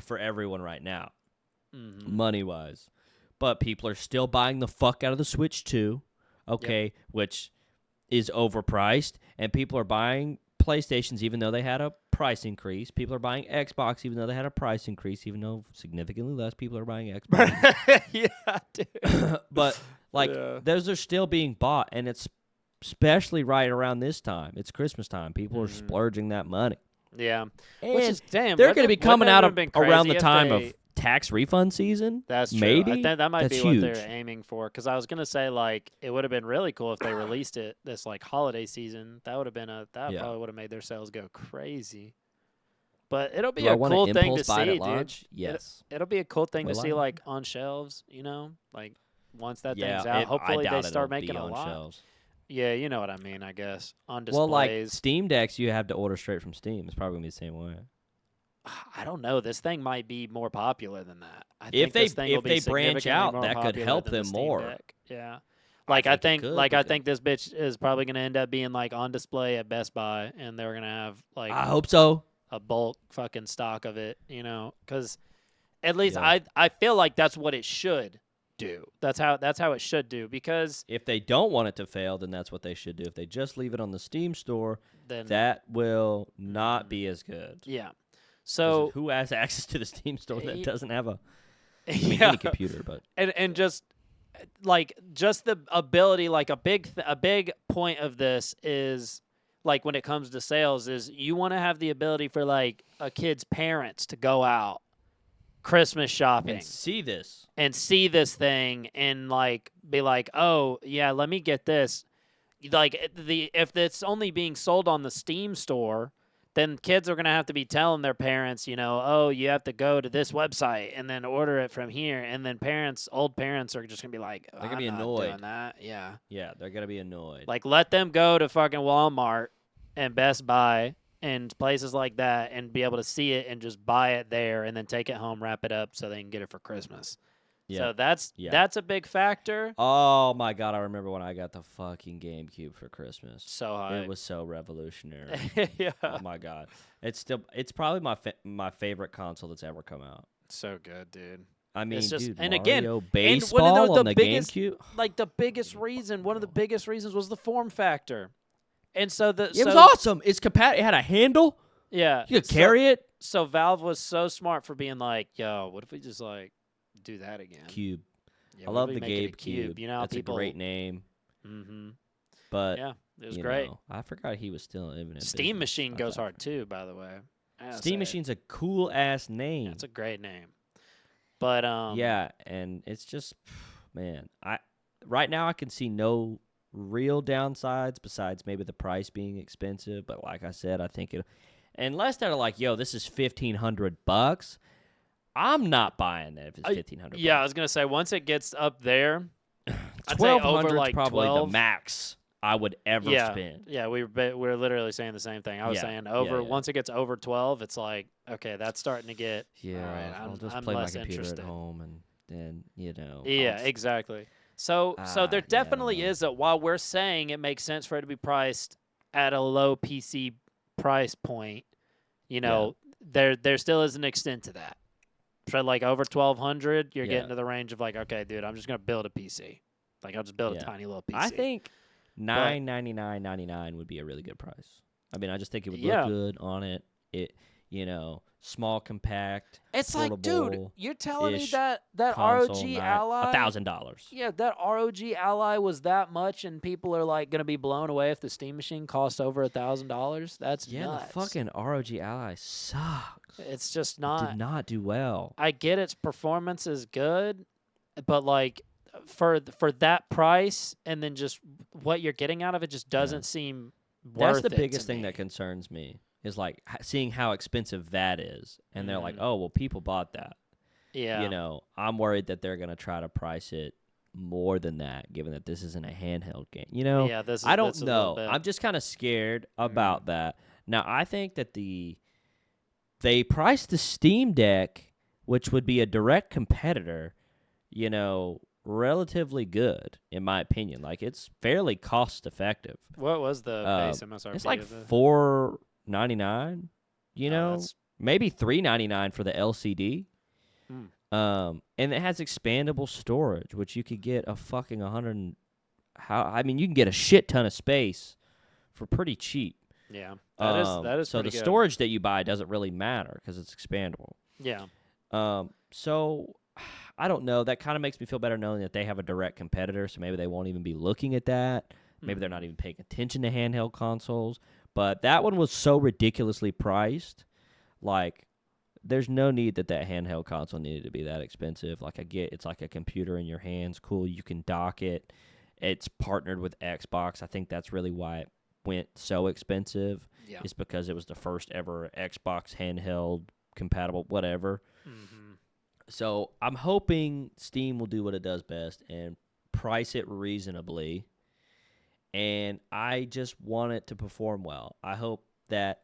for everyone right now, money-wise. But people are still buying the fuck out of the Switch 2, okay, which is overpriced, and people are buying PlayStations even though they had a price increase. People are buying Xbox even though they had a price increase, even though significantly less people are buying Xbox. Yeah, dude. But, like, those are still being bought, and it's especially right around this time. It's Christmas time. People are splurging that money. Yeah. And which is, damn, they're going to be coming out of around the time of tax refund season. That's true. Maybe. I think that might That's be huge. what they're aiming for. Because I was gonna say like it would have been really cool if they released it this like holiday season. That would have been probably would have made their sales go crazy. But it'll be a cool thing to see, dude. Yes. It'll be a cool thing to see like on shelves. You know, like once that thing's out, hopefully they start making a lot. Shelves. Yeah, you know what I mean. I guess on displays. Well, like Steam Decks, you have to order straight from Steam. It's probably gonna be the same way. I don't know. This thing might be more popular than that. I if think this thing will they be branch out, more that could help than them the Steam more. Deck. Yeah. Like I think this bitch is probably gonna end up being like on display at Best Buy, and they're gonna have like I hope so. A bulk fucking stock of it, you know, because at least I feel like that's what it should do. That's how it should do. Because if they don't want it to fail, then that's what they should do. If they just leave it on the Steam store, then that will not be as good. Yeah. So who has access to the Steam store that doesn't have any computer? But and just like the ability, like a big point of this is like when it comes to sales is you want to have the ability for like a kid's parents to go out Christmas shopping and see this thing and like be like, oh yeah, let me get this. Like if it's only being sold on the Steam store, then kids are going to have to be telling their parents, you know, oh, you have to go to this website and then order it from here. And then old parents are just going to be like, they're going to be annoyed. Doing that. Yeah. Yeah, they're going to be annoyed. Like, let them go to fucking Walmart and Best Buy and places like that and be able to see it and just buy it there and then take it home, wrap it up so they can get it for Christmas. Yeah. So that's a big factor. Oh my God, I remember when I got the fucking GameCube for Christmas. So high. It was so revolutionary. Yeah. Oh my God. It's probably my favorite console that's ever come out. So good, dude. I mean, it's just, dude, and Mario again, Baseball and one of on the biggest, GameCube. Like one of the biggest reasons was the form factor. And so it was awesome. It had a handle. Yeah. You could carry it. So Valve was so smart for being like, yo, what if we just like do that again? Cube. Yeah, I love the GameCube. You know, that's a great name. Mm-hmm. But yeah, it was great. I forgot he was still in Steam Machine goes hard too, by the way. Steam Machine's a cool ass name. Yeah, it's a great name. But yeah, and it's just, man, right now I can see no real downsides besides maybe the price being expensive. But like I said, I think unless they're like, yo, this is $1,500, I'm not buying that if it's $1,500. Yeah, I was gonna say once it gets up there, I'd say over 1,200 is like probably 12. the max I would ever Yeah, spend. yeah, we're literally saying the same thing. I was saying over once it gets over 12, it's like okay, that's starting to get all right. I'll just I'm play my less computer interested. at home and then Yeah, exactly. So there I don't definitely know. is a while we're saying it makes sense for it to be priced at a low PC price point, there still is an extent to that. For like over 1,200, you're getting to the range of like, okay, dude, I'm just gonna build a PC. Like I'll just build a tiny little PC. I think $999.99 would be a really good price. I mean, I just think it would look good on it. It small, compact. It's like, dude, you're telling me that console, ROG Ally, $1,000. Yeah, that ROG Ally was that much, and people are like gonna be blown away if the Steam Machine costs over $1,000. That's nuts. The fucking ROG Ally sucks. It's just not. It did not do well. I get its performance is good, but like for that price, and then just what you're getting out of it just doesn't seem worth it. That's the biggest thing me. that concerns me. Is like seeing how expensive that is, and they're like, "Oh, well, people bought that." Yeah, I'm worried that they're gonna try to price it more than that, given that this isn't a handheld game. Yeah, I don't know. I'm just kind of scared about that. Now, I think that they priced the Steam Deck, which would be a direct competitor, relatively good in my opinion. Like it's fairly cost effective. What was the base MSRP? It's like $499, maybe $399 for the LCD. And it has expandable storage, which you could get a fucking 100. You can get a shit ton of space for pretty cheap. Yeah, that is so the good. storage that you buy doesn't really matter because it's expandable. Yeah. So I don't know. That kind of makes me feel better knowing that they have a direct competitor. So maybe they won't even be looking at that. Maybe they're not even paying attention to handheld consoles. But that one was so ridiculously priced. Like, there's no need that handheld console needed to be that expensive. Like, I get it's like a computer in your hands. Cool, you can dock it. It's partnered with Xbox. I think that's really why it went so expensive. Yeah. Is because it was the first ever Xbox handheld compatible whatever. Mm-hmm. So I'm hoping Steam will do what it does best and price it reasonably. And I just want it to perform well. I hope that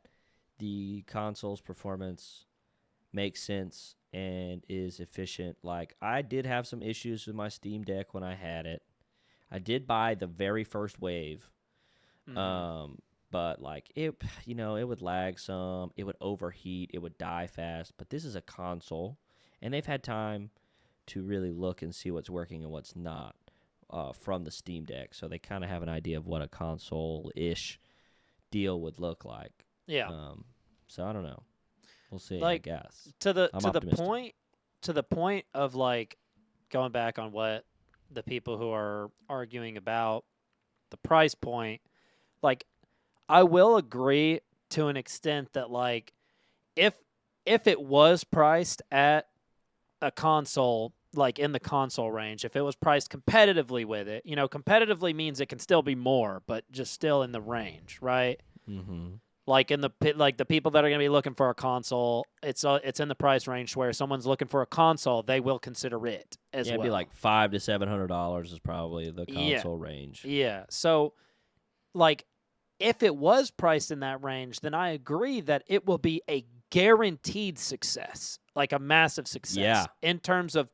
the console's performance makes sense and is efficient. Like, I did have some issues with my Steam Deck when I had it. I did buy the very first wave. But, like, it would lag some. It would overheat. It would die fast. But this is a console, and they've had time to really look and see what's working and what's not. From the Steam Deck, so they kind of have an idea of what a console-ish deal would look like. Yeah. So I don't know. We'll see. Like, I guess to the point of like going back on what the people who are arguing about the price point, like I will agree to an extent that like if it was priced at a console, like in the console range, if it was priced competitively with it, competitively means it can still be more, but just still in the range, right? Mm-hmm. Like the people that are going to be looking for a console, it's in the price range where someone's looking for a console, they will consider it as well. It'd be like $500 to $700 is probably the console range. Yeah. So, like, if it was priced in that range, then I agree that it will be a guaranteed success, like a massive success. Yeah. In terms of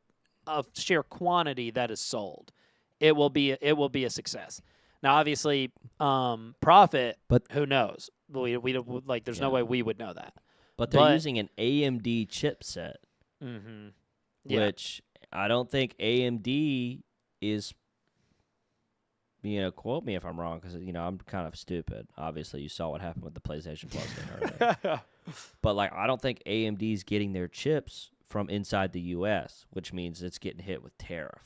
sheer quantity that is sold, it will be a success. Now, obviously, profit, but who knows? We like. There's no way we would know that. But they're using an AMD chipset, which I don't think AMD is. Quote me if I'm wrong, because I'm kind of stupid. Obviously, you saw what happened with the PlayStation Plus thing earlier. But like, I don't think AMD is getting their chips from inside the U.S., which means it's getting hit with tariff.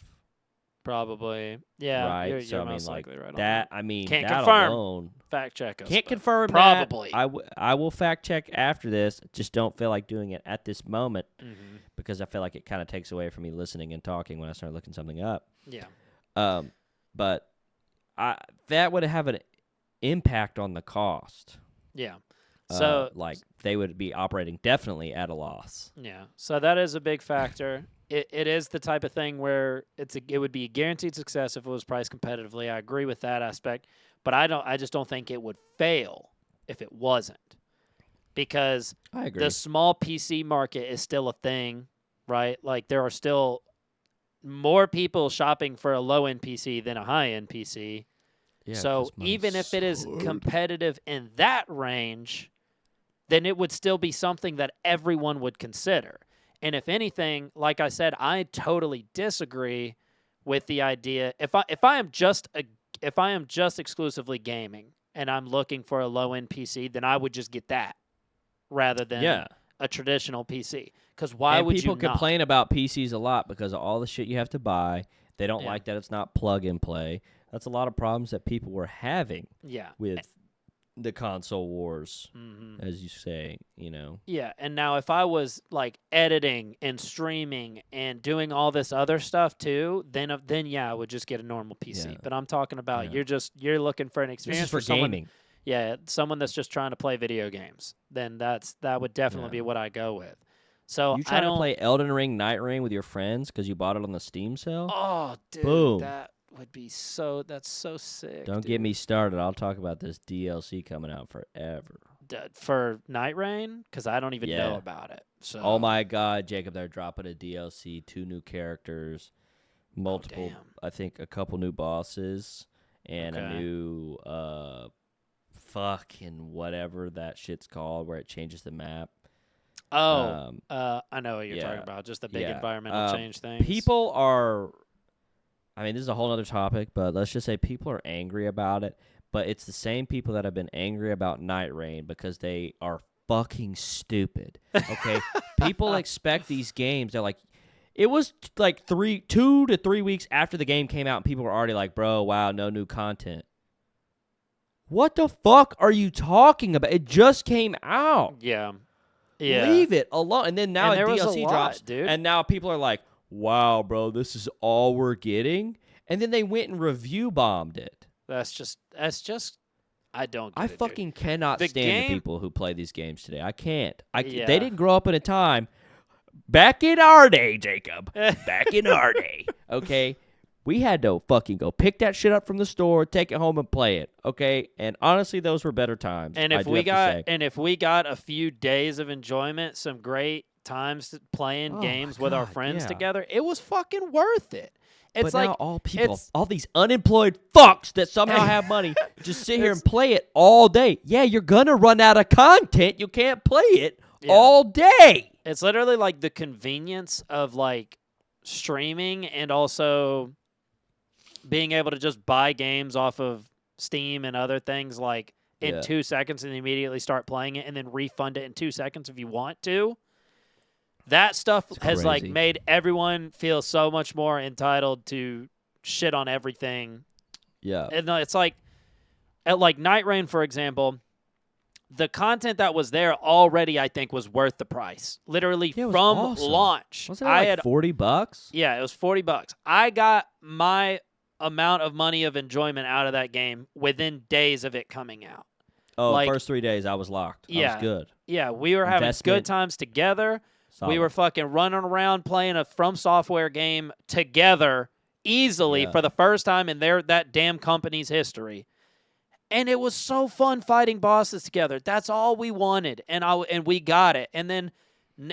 Probably, yeah. Right. You're most likely right on that. that. I mean, can't that confirm. Alone, fact check us. Can't confirm. Probably. That. I will fact check after this. Just don't feel like doing it at this moment because I feel like it kind of takes away from me listening and talking when I start looking something up. Yeah. but that would have an impact on the cost. Yeah. So like they would be operating definitely at a loss. yeah. So that is a big factor. It is the type of thing where it would be a guaranteed success if it was priced competitively. I agree with that aspect, but I just don't think it would fail if it wasn't. Because I agree. the small PC market is still a thing, right? Like there are still more people shopping for a low-end PC than a high-end PC. Yeah, So 'cause money's even if it so is hard. competitive in that range, then it would still be something that everyone would consider. And if anything, like I said, I totally disagree with the idea. If I am just exclusively gaming and I'm looking for a low-end PC, then I would just get that rather than Yeah. a traditional PC. Because why And would you people not? complain about PCs a lot because of all the shit you have to buy. They don't Yeah. like that it's not plug and play. That's a lot of problems that people were having Yeah. with the console wars, Mm-hmm. as you say, you know. Yeah, and now if I was like editing and streaming and doing all this other stuff too, then yeah, I would just get a normal PC. Yeah. But I'm talking about Yeah. you're looking for an This experience is for someone. gaming. Yeah, someone that's just trying to play video games. Then that would definitely Yeah. be what I go with. So You I trying to don't. play Elden Ring, Night Ring with your friends because you bought it on the Steam sale? Oh, dude, Boom. that would be so. That's so sick. Don't get me started. I'll talk about this DLC coming out forever. For Night Rain because I don't even know Yeah. about it. So Oh my God, Jacob! They're dropping a DLC, 2 new characters, multiple. damn. I think a couple new bosses and a Okay. new fucking whatever that shit's called, where it changes the map. Oh, I know what you're yeah, talking about. Just the big yeah. environmental change things. People are. I mean, this is a whole other topic, but let's just say people are angry about it. But it's the same people that have been angry about Night Rain because they are fucking stupid. Okay, people expect these games. They're like, it was like 2 to 3 weeks after the game came out, and people were already like, "Bro, wow, no new content." What the fuck are you talking about? It just came out. Yeah. Yeah. Leave it alone. And then now And a there was a DLC lot, drops, dude. and now people are like, "Wow, bro, this is all we're getting." And then they went and review bombed it. That's just I don't get I it, dude. fucking cannot The stand game- the people who play these games today. I can't. Yeah. They didn't grow up in a time back in our day, Jacob. Back in our day, okay? We had to fucking go pick that shit up from the store, take it home, and play it, okay? And honestly, those were better times. And I if do we have to got say. and if we got a few days of enjoyment, some great times playing Oh games my with our God, friends yeah. together, it was fucking worth it. It's But like now all people, it's- all these unemployed fucks that somehow have money, just sit here and play it all day. Yeah, you're gonna run out of content. You can't play it Yeah. all day. It's literally like the convenience of like streaming and also being able to just buy games off of Steam and other things like in Yeah. 2 seconds and immediately start playing it and then refund it in 2 seconds if you want to. That stuff It's has like crazy. made everyone feel so much more entitled to shit on everything. Yeah. And it's like at like Night Rain, for example, the content that was there already, I think, was worth the price. Literally Yeah, it was from awesome. launch. Wasn't it like $40? Yeah, it was $40. I got my amount of money of enjoyment out of that game within days of it coming out. Oh, like- first 3 days I was locked. I Yeah. was good. Yeah, we were having Investment. good times together. Solid. We were fucking running around playing a From Software game together easily Yeah. for the first time in that damn company's history. And it was so fun fighting bosses together. That's all we wanted, and we got it. And then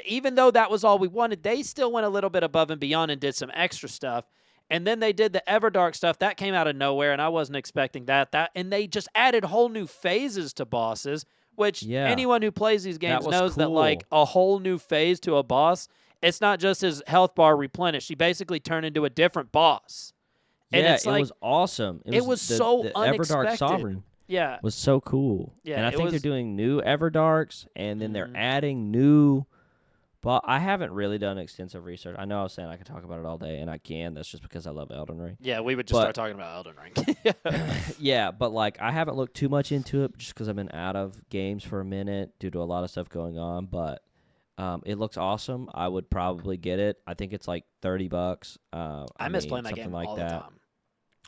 even though that was all we wanted, they still went a little bit above and beyond and did some extra stuff. And then they did the Everdark stuff. That came out of nowhere, and I wasn't expecting that. And they just added whole new phases to bosses, which Yeah. anyone who plays these games was knows that, cool. like, a whole new phase to a boss, it's not just his health bar replenished. He basically turned into a different boss. And yeah, it's it like, was awesome. it was so the unexpected. Everdark Sovereign yeah. was so cool. Yeah, and I it think they're was- doing new Everdarks, and then they're Mhm. adding new. But I haven't really done extensive research. I know I was saying I could talk about it all day, and I can. That's just because I love Elden Ring. Yeah, we would just But- start talking about Elden Ring. Yeah, but like I haven't looked too much into it just because I've been out of games for a minute due to a lot of stuff going on. But it looks awesome. I would probably get it. I think it's like $30. I miss playing that something game like all that. the time.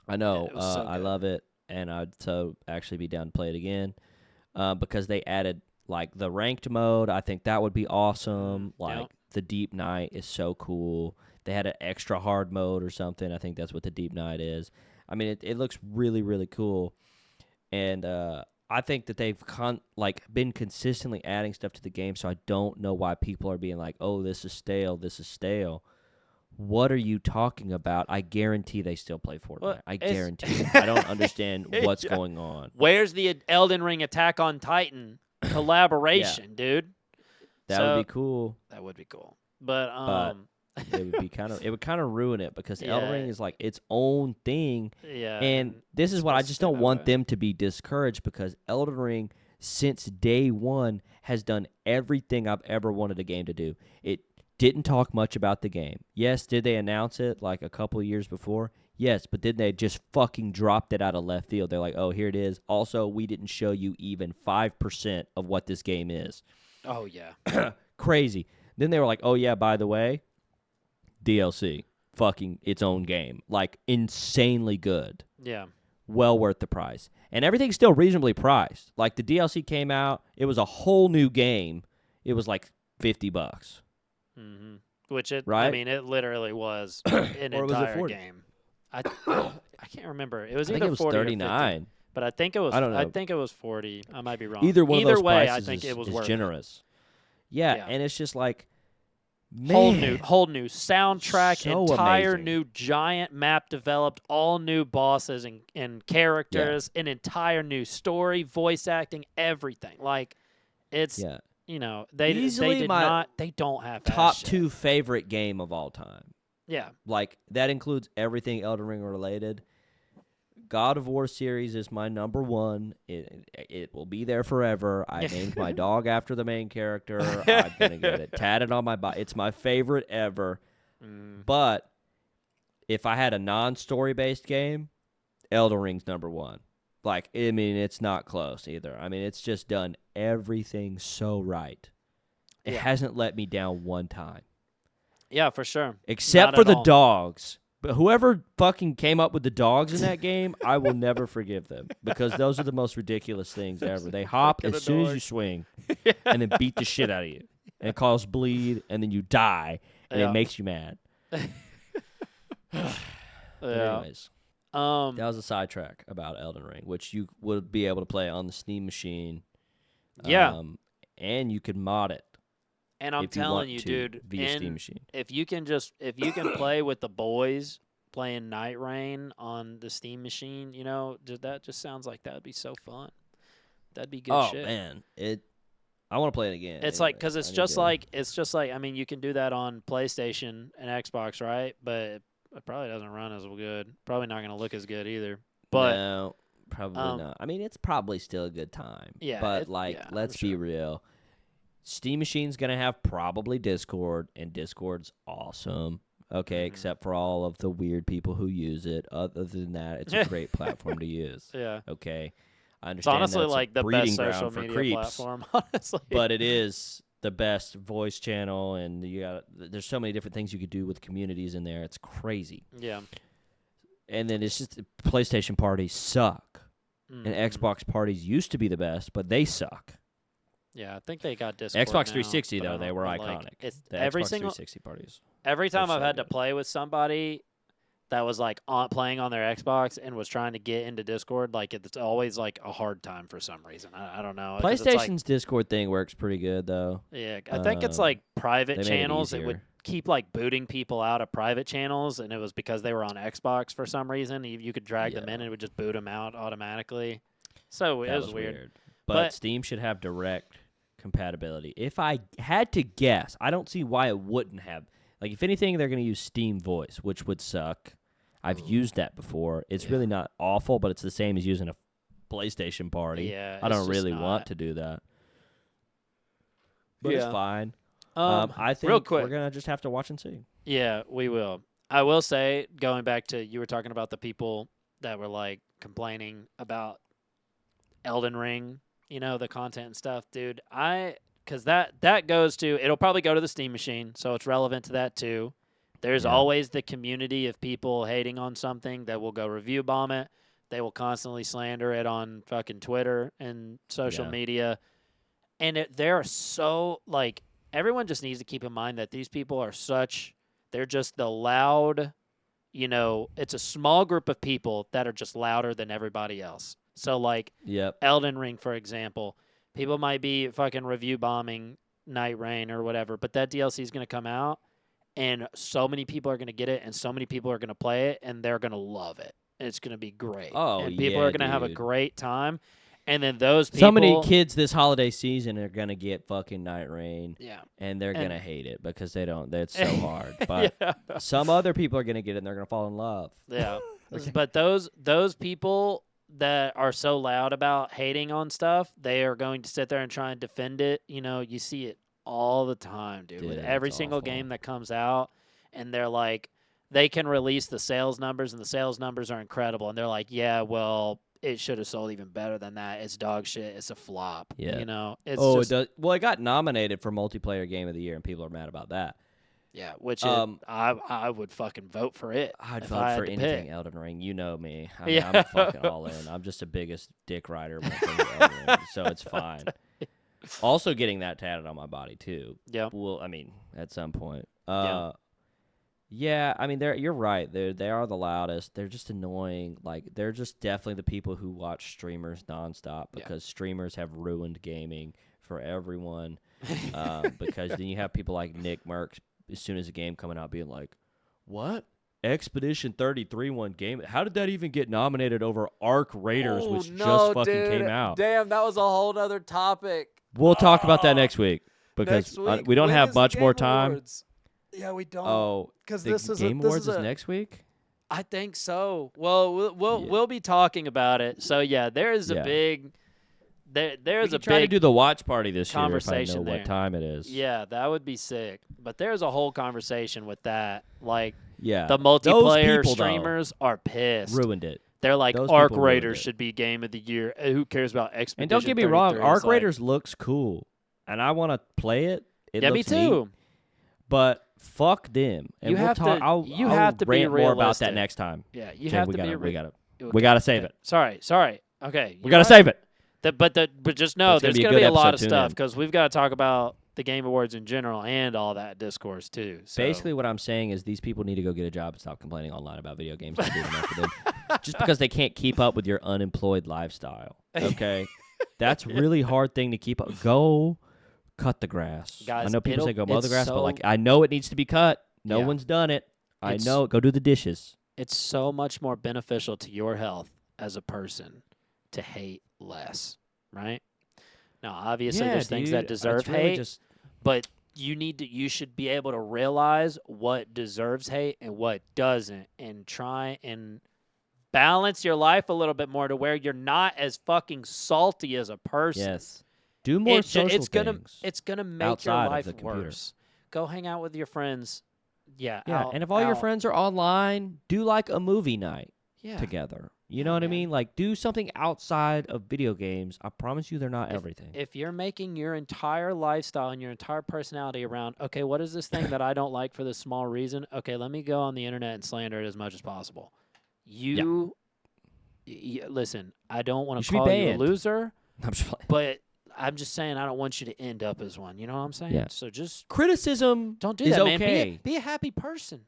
I know. It was so I good. love it, and I'd so actually be down to play it again. Because they added like the ranked mode. I think that would be awesome. Yep. Like the Deep Night is so cool. They had an extra hard mode or something. I think that's what the Deep Night is. I mean, it looks really really cool, and I think that they've been consistently adding stuff to the game. So I don't know why people are being like, "Oh, this is stale. This is stale." What are you talking about? I guarantee they still play Well, Fortnite. I it's guarantee it. I don't understand what's yeah. going on. Where's the Elden Ring Attack on Titan Yeah, collaboration, dude? that would be So cool. that would be cool. But But it would kind of ruin it because Elden yeah, Ring is like its own thing, yeah, and and this it's is what I supposed to just stay don't that want way. them to be discouraged because Elden Ring since day one has done everything I've ever wanted a game to do. It didn't talk much about the game. Yes, did they announce it like a couple of years before? Yes, but then they just fucking dropped it out of left field. They're like, "Oh, here it is." Also, we didn't show you even 5% of what this game is. Oh yeah, Crazy. Then they were like, "Oh yeah, by the way, DLC, fucking its own game, like insanely good, yeah. well worth the price, and everything's still reasonably priced. Like the DLC came out, it was a whole new game. It was like $50, hmm Which I right? mean, it literally was an Or was it entire 40? game. I can't remember. It was I think either it was 40 or 50, 39. but I think it was I don't I know. think it was 40. I might be wrong. Either one of Either those way, I prices think it was is worth it. generous. Yeah, Yeah. and it's just like, Whole new man, whole new soundtrack, so entire amazing. new giant map developed, all new bosses and Yeah, characters, an entire new story, voice acting, everything. Like it's yeah. they Easily did my not they don't have ass top shit. 2 favorite game of all time. Yeah. Like that includes everything Elden Ring related. God of War series is my number one. It will be there forever. I named my dog after the main character. I'm gonna get it tatted on my body. It's my favorite ever. Mm, But if I had a non-story based game, Elden Ring's number one. Like, I mean, it's not close either. I mean, it's just done everything so right. It yeah. hasn't let me down one time. Yeah, for sure. Except Not for at the all. dogs. But whoever fucking came up with the dogs in that game, I will never forgive them because those are the most ridiculous things ever. They hop Fucking as soon as you annoying. swing and then beat the shit out of you. And it causes bleed and then you die and it Yeah. makes you mad. But Yeah. anyways, Um that was a sidetrack about Elden Ring, which you would be able to play on the Steam machine. yeah. And you could mod it And I'm if you telling want you, to dude, via Steam machine. if you can play with the boys playing Night Rain on the Steam machine, that just sounds like that'd be so fun. That'd be good Oh shit. man, I want to play it again. It's like Anyways, cuz I need it's just like I mean, you can do that on PlayStation and Xbox, right? But it probably doesn't run as good. Probably not going to look as good either. But No, probably um not. I mean, it's probably still a good time. yeah, But like, yeah, for let's be sure. real. Steam Machine's gonna have probably Discord, and Discord's awesome. Okay, Mhm. except for all of the weird people who use it. Other than that, it's a great platform to use. Yeah. Okay, I It's understand that honestly it's a like the breeding best social ground for media creeps, platform, honestly. but it is the best voice channel, and there's so many different things you could do with communities in there. It's crazy. Yeah. And then it's just PlayStation parties suck, and Mhm. Xbox parties used to be the best, but they suck. Yeah, I think they got Discord Xbox now, 360 but I though, they don't were but, like, iconic. it's The every Xbox single 360 parties. every time They're I've so had to good. play with somebody that was like playing on their Xbox and was trying to get into Discord, like it's always like a hard time for some reason. I don't know. 'Cause it's like, PlayStation's Discord thing works pretty good though. yeah, I think it's like private They made it channels. It would easier. keep like booting people out of private channels, and it was because they were on Xbox for some reason. You could drag them in, Yeah, and it would just boot them out automatically. So it that was was weird. weird. But But Steam should have direct compatibility. If I had to guess, I don't see why it wouldn't have. Like, if anything, they're going to use Steam Voice, which would suck. I've Ooh. used that before. It's Yeah. really not awful, but it's the same as using a PlayStation party. Yeah, I it's don't just really not. want to do that. But it's Yeah. fine. I Real think quick. we're going to just have to watch and see. Yeah, we will. I will say, going back to you were talking about the people that were like complaining about Elden Ring, the content and stuff, dude. Because that goes to it'll probably go to the Steam machine, so it's relevant to that too. There's Yeah. always the community of people hating on something that will go review bomb it. They will constantly slander it on fucking Twitter and social Yeah. media. And they're so, like, everyone just needs to keep in mind that these people are they're just the loud, it's a small group of people that are just louder than everybody else. So, like, Yep. Elden Ring, for example, people might be fucking review bombing Night Rain or whatever, but that DLC is going to come out, and so many people are going to get it, and so many people are going to play it, and they're going to love it. And it's going to be great. Oh, And people yeah, are going to have a dude. great time. And then those people. So many kids this holiday season are gonna get fucking Night Rain, Yeah. and they're And- gonna hate it because they don't. That's so hard. But yeah. some other people are gonna get it, and they're gonna fall in love. Yeah. Okay. But those people that are so loud about hating on stuff, they are going to sit there and try and defend it. You see it all the time, dude. With Dude, every it's single awful. game that comes out, and they're like, they can release the sales numbers, and the sales numbers are incredible. And they're like, yeah, well, it should have sold even better than that. It's dog shit. It's a flop. Yeah. It's Oh, just, it does. Well, it got nominated for multiplayer game of the year, and people are mad about that. yeah, which I would fucking vote for it. I'd if vote I had for to anything pick. Elden Ring. You know me. I mean, Yeah. I'm fucking all in. I'm just the biggest dick rider when it comes to Elden Ring, so it's fine. Also, getting that tatted on my body too. Yeah. Well, I mean, at some point. Yeah. Yeah, I mean, you're right. They are the loudest. They're just annoying. Like, they're just definitely the people who watch streamers nonstop because streamers have ruined gaming for everyone. Because then you have people like Nick Merckx, as soon as a game coming out, being like, "What? Expedition 33 won game? How did that even get nominated over Ark Raiders, which just fucking came out?" Damn, that was a whole other topic. We'll talk about that next week because Next week, we don't when have is the much more Game time. Awards? Yeah, we don't. Oh, because the this is Game this Awards is is next week. I think so. Well, we'll be talking about it. So yeah, there is a Yeah. big there's We a can try to big do the watch party this year if I conversation know there. what time it is. Yeah, that would be sick. But there's a whole conversation with that. Like Yeah. the Those multiplayer people, though, streamers are pissed. ruined it. They're like Those Ark people ruined Raiders it. should be game of the year. Who cares about Expedition? And don't get me wrong, 33? It's Ark like- Raiders looks cool, and I want to play it. It Yeah, me looks neat, too. but fuck them. And You we'll have talk, to- I'll, you I'll have to be rant more about realistic. that next time. Yeah, you Jake, have we to gotta, be. we gotta save it. Sorry. Okay, We you're gotta right. save it. But just know It's gonna there's be a going to be good a lot of episode. Tune stuff in. because we've got to talk about the Game Awards in general and all that discourse too. So. Basically, what I'm saying is these people need to go get a job and stop complaining online about video games. Not doing enough for them. Just because they can't keep up with your unemployed lifestyle. Okay, that's a really hard thing to keep up. Go cut the grass. I Guys, know people say go mow the it's grass, but so- like I know it needs to be cut. No Yeah. one's done it. I It's- know. Go do the dishes. it's so much more beneficial to your health as a person to hate less, right? Now, obviously, Yeah, there's things that dude, deserve it's really hate, just- but you should be able to realize what deserves hate and what doesn't, and try and balance your life a little bit more to where you're not as fucking salty as a person. Yes. Do more it's social it's gonna things. it's gonna make outside your of life the computer. worse. Go hang out with your friends. Yeah. Yeah, out- and if all your out- friends are online, do like a movie night yeah. together. You Yeah, know what I man. mean? Like do something outside of video games. I promise you, they're not everything. If you're making your entire lifestyle and your entire personality around, okay, what is this thing that I don't like for this small reason? Okay, let me go on the internet and slander it as much as possible. Listen, I don't want You to should be call you a banned. loser, I'm just playing. but I'm just saying I don't want you to end up as one. You know what I'm saying? Yeah. So just Criticism don't do is that, man. okay. Be a happy person.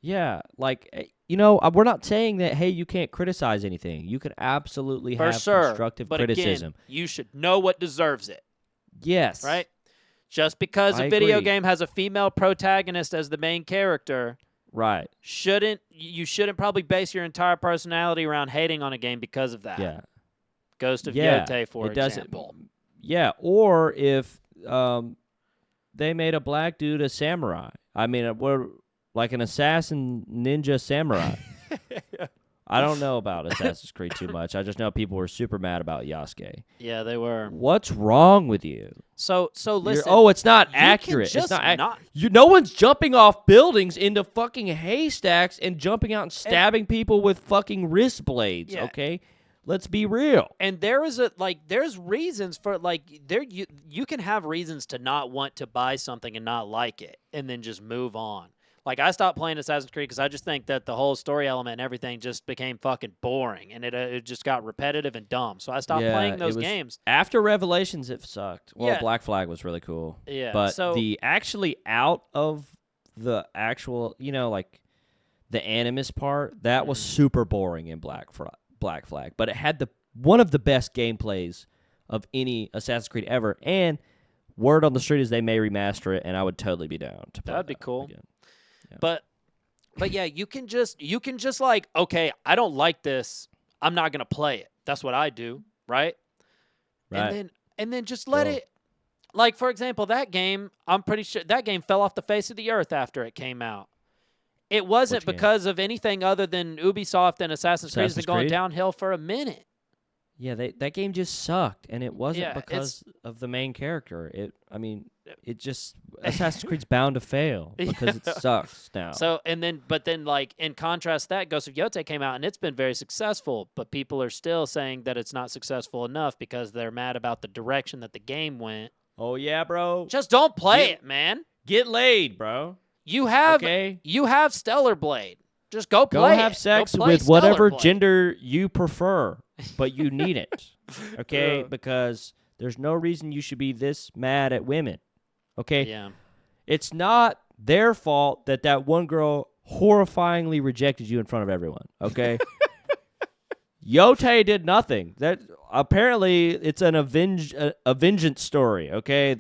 Yeah, like we're not saying that. Hey, you can't criticize anything. You can absolutely For have sure. constructive But criticism. again, you should know what deserves it, Yes, right? Just because I a video agree. game has a female protagonist as the main character, Right. you shouldn't probably base your entire personality around hating on a game because of that. Yeah. Ghost of Yeah, Yotei, for it doesn't. example. Yeah, or if they made a black dude a samurai. I mean, we're like an assassin ninja samurai. I don't know about Assassin's Creed too much. I just know people were super mad about Yasuke. Yeah, they were. What's wrong with you? So listen. It's not you can accurate. just It's not. not- No one's jumping off buildings into fucking haystacks and jumping out and stabbing people with fucking wrist blades. Yeah. Okay, let's be real. And there's reasons for you can have reasons to not want to buy something and not like it and then just move on. Like, I stopped playing Assassin's Creed because I just think that the whole story element and everything just became fucking boring, and it just got repetitive and dumb. So I stopped Yeah, playing it those was games. after Revelations. It sucked. Well, Yeah. Black Flag was really cool. Yeah. But So the actually out of the actual, like the Animus part, that was super boring in Black Flag. But it had one of the best gameplays of any Assassin's Creed ever. And word on the street is they may remaster it, and I would totally be down to play that'd be that cool. again. Yeah. But yeah, you can just like, okay, I don't like this. I'm not gonna play it. That's what I do, right? Right. And then just let Cool. it. Like, for example, that game, I'm pretty sure that game fell off the face of the earth after it came out. It wasn't Which game? because of anything other than Ubisoft and Assassin's Creed has been Assassin's going Creed? downhill for a minute. Yeah, that game just sucked, and it wasn't Yeah, because of the main character. It just Assassin's Creed's bound to fail because it sucks now. So but then like in contrast, that Ghost of Yotei came out and it's been very successful, but people are still saying that it's not successful enough because they're mad about the direction that the game went. Oh yeah, bro. Just don't play it, man. Get laid, bro. You have Stellar Blade. Just go play it. Go have sex Go play with whatever Stellar Blade. gender you prefer, but you need it. Okay? Yeah. Because there's no reason you should be this mad at women. Okay? Yeah. It's not their fault that one girl horrifyingly rejected you in front of everyone. Okay? Yotei did nothing. That apparently it's a vengeance story, okay?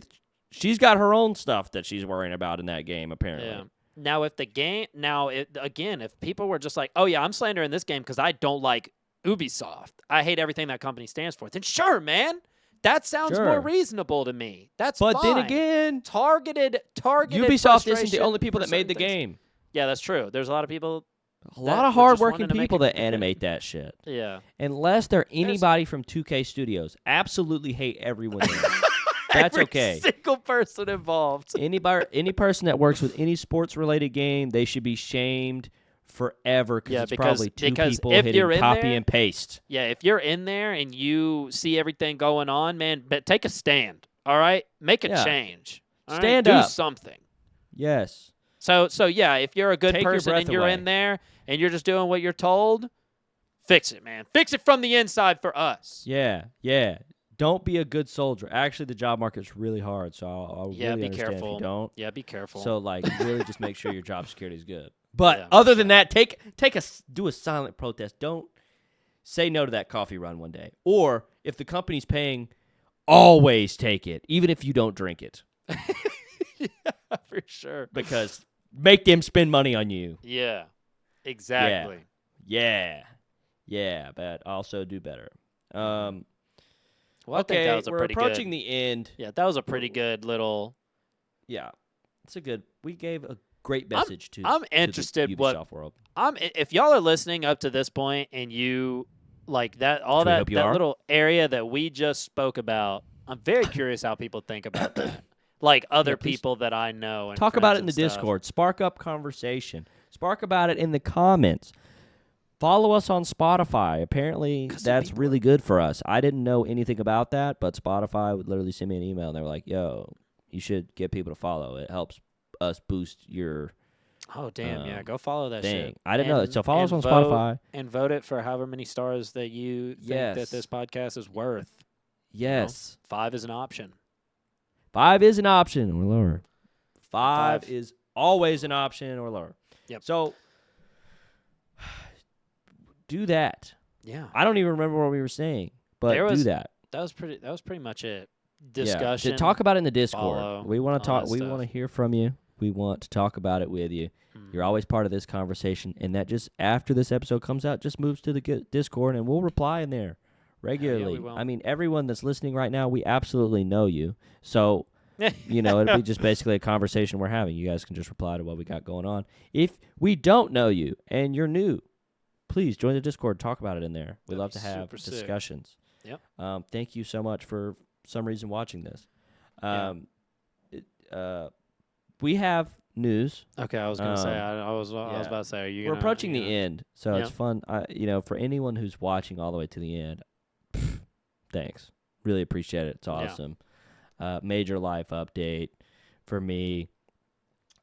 She's got her own stuff that she's worrying about in that game, apparently. Yeah. Now, if people were just like, oh, yeah, I'm slandering this game because I don't like Ubisoft. I hate everything that company stands for. Then sure, man. That sounds more reasonable to me. That's fine. But then again, targeted Ubisoft isn't the only people that made the game. Yeah, that's true. There's a lot of people. A lot of hardworking people that animate that shit. Yeah. Unless they're anybody from 2K Studios. Absolutely hate everyone there. That's okay. Every single person involved. Any person that works with any sports-related game, they should be shamed forever because it's probably two people hitting copy and paste. Yeah, if you're in there and you see everything going on, man, but take a stand, all right? Make a change. Stand up. up. Do something. Yes. So yeah, if you're a good person and you're away. in there and you're just doing what you're told, fix it, man. Fix it from the inside for us. Yeah. Don't be a good soldier. Actually, the job market's really hard, so I'll really be understand careful. if you don't. Yeah, be careful. So, really just make sure your job security is good. But other than that, do a silent protest. Don't say no to that coffee run one day. Or if the company's paying, always take it, even if you don't drink it. Yeah, for sure. Because make them spend money on you. Yeah, exactly. Yeah, but also do better. Well, I think that was we're approaching the end. Yeah, that was a pretty good little. Yeah, we gave a great message to. I'm interested to the Ubisoft world. If y'all are listening up to this point and you like that that little area that we just spoke about, I'm very curious how people think about that. Like other people that I know. And talk about it in the Discord. Spark up conversation. Spark about it in the comments. Follow us on Spotify. Apparently, that's really good for us. I didn't know anything about that, but Spotify would literally send me an email, and they were like, yo, you should get people to follow. It helps us boost your Oh, damn, yeah. Go follow that thing. shit. I didn't know that. So follow us on vote, Spotify. And vote it for however many stars that you think that this podcast is worth. Yes. 5 is an option. 5 is an option or lower. 5 is always an option or lower. Yep. So do that. Yeah. I don't even remember what we were saying, but do that. That was pretty much it. Discussion. To talk about it in the Discord. Follow, we want to talk. We want to hear from you. We want to talk about it with you. You're always part of this conversation, and that just after this episode comes out, just moves to the Discord, and we'll reply in there regularly. Yeah, we will. I mean, everyone that's listening right now, we absolutely know you. So, it'll be just basically a conversation we're having. You guys can just reply to what we got going on. If we don't know you and you're new, please join the Discord. Talk about it in there. We love to have discussions. Yep. Thank you so much for some reason watching this. We have news. Okay, I was gonna say. I was about to say. Are you? We're approaching the end, so it's fun. For anyone who's watching all the way to the end, thanks. Really appreciate it. It's awesome. Major life update for me.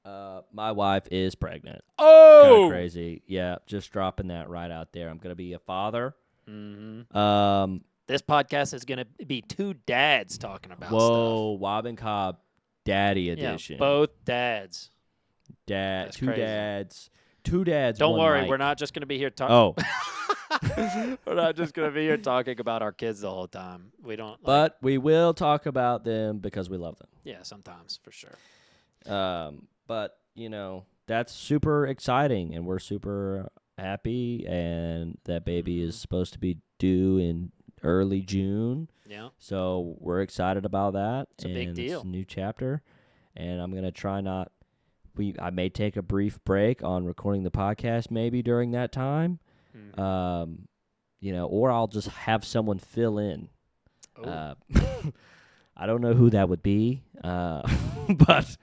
My wife is pregnant. Kind Oh! of crazy. Yeah, just dropping that right out there. I'm gonna be a father. Mm-hmm. Um, This podcast is going to be two dads talking about whoa, stuff. Wob and Cobb, Daddy Yeah, edition. both dads. Dad, That's two crazy. dads, two dads. Don't one worry, mic. we're not just going to be here talking. Oh, We're not just going to be here talking about our kids the whole time. We don't. but we will talk about them because we love them. Yeah, sometimes for sure. But that's super exciting, and we're super happy. And that baby is supposed to be due in early June. Yeah. So we're excited about that. It's a big deal. It's a new chapter, and I'm gonna try not. I may take a brief break on recording the podcast maybe during that time. Or I'll just have someone fill in. Oh. I don't know who that would be, but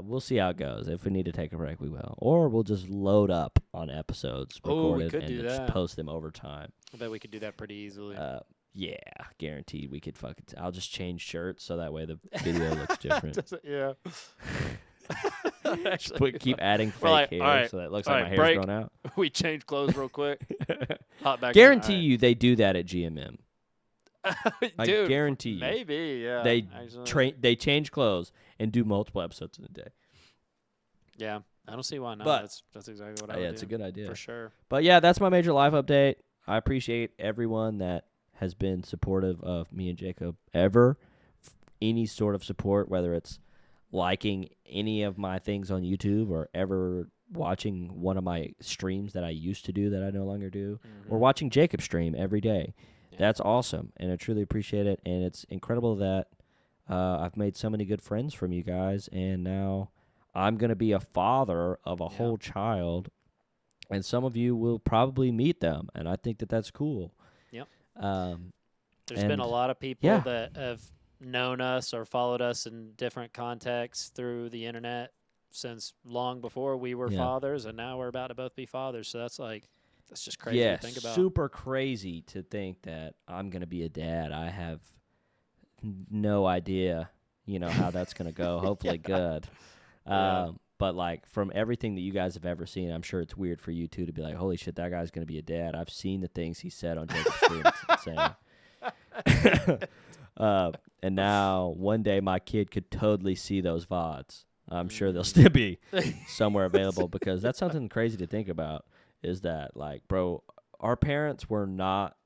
we'll see how it goes. If we need to take a break, we will. Or we'll just load up on episodes recorded and just post them over time. I bet we could do that pretty easily. Yeah, guaranteed. We could I'll just change shirts so that way the video looks different. Yeah. Keep adding fake hair so that it looks like my hair's grown out. We change clothes real quick. Hop back. Guarantee you they do that at GMM. Dude, I guarantee you. Maybe, yeah. They change clothes and do multiple episodes in a day. Yeah, I don't see why not. But, that's exactly what I would do. Yeah, it's a good idea. For sure. But yeah, that's my major life update. I appreciate everyone that has been supportive of me and Jacob ever. Any sort of support, whether it's liking any of my things on YouTube or ever watching one of my streams that I used to do that I no longer do, or watching Jacob stream every day. Yeah. That's awesome, and I truly appreciate it, and it's incredible that I've made so many good friends from you guys, and now I'm going to be a father of a whole child, and some of you will probably meet them, and I think that that's cool. Yep. There's been a lot of people that have known us or followed us in different contexts through the internet since long before we were fathers, and now we're about to both be fathers. So that's just crazy to think about. Super crazy to think that I'm going to be a dad. I have no idea, how that's going to go. Hopefully good. But from everything that you guys have ever seen, I'm sure it's weird for you too to be like, holy shit, that guy's going to be a dad. I've seen the things he said on Jacob's stream. It's insane. And now one day my kid could totally see those VODs. I'm sure they'll still be somewhere available because that's something crazy to think about is that, bro, our parents were not,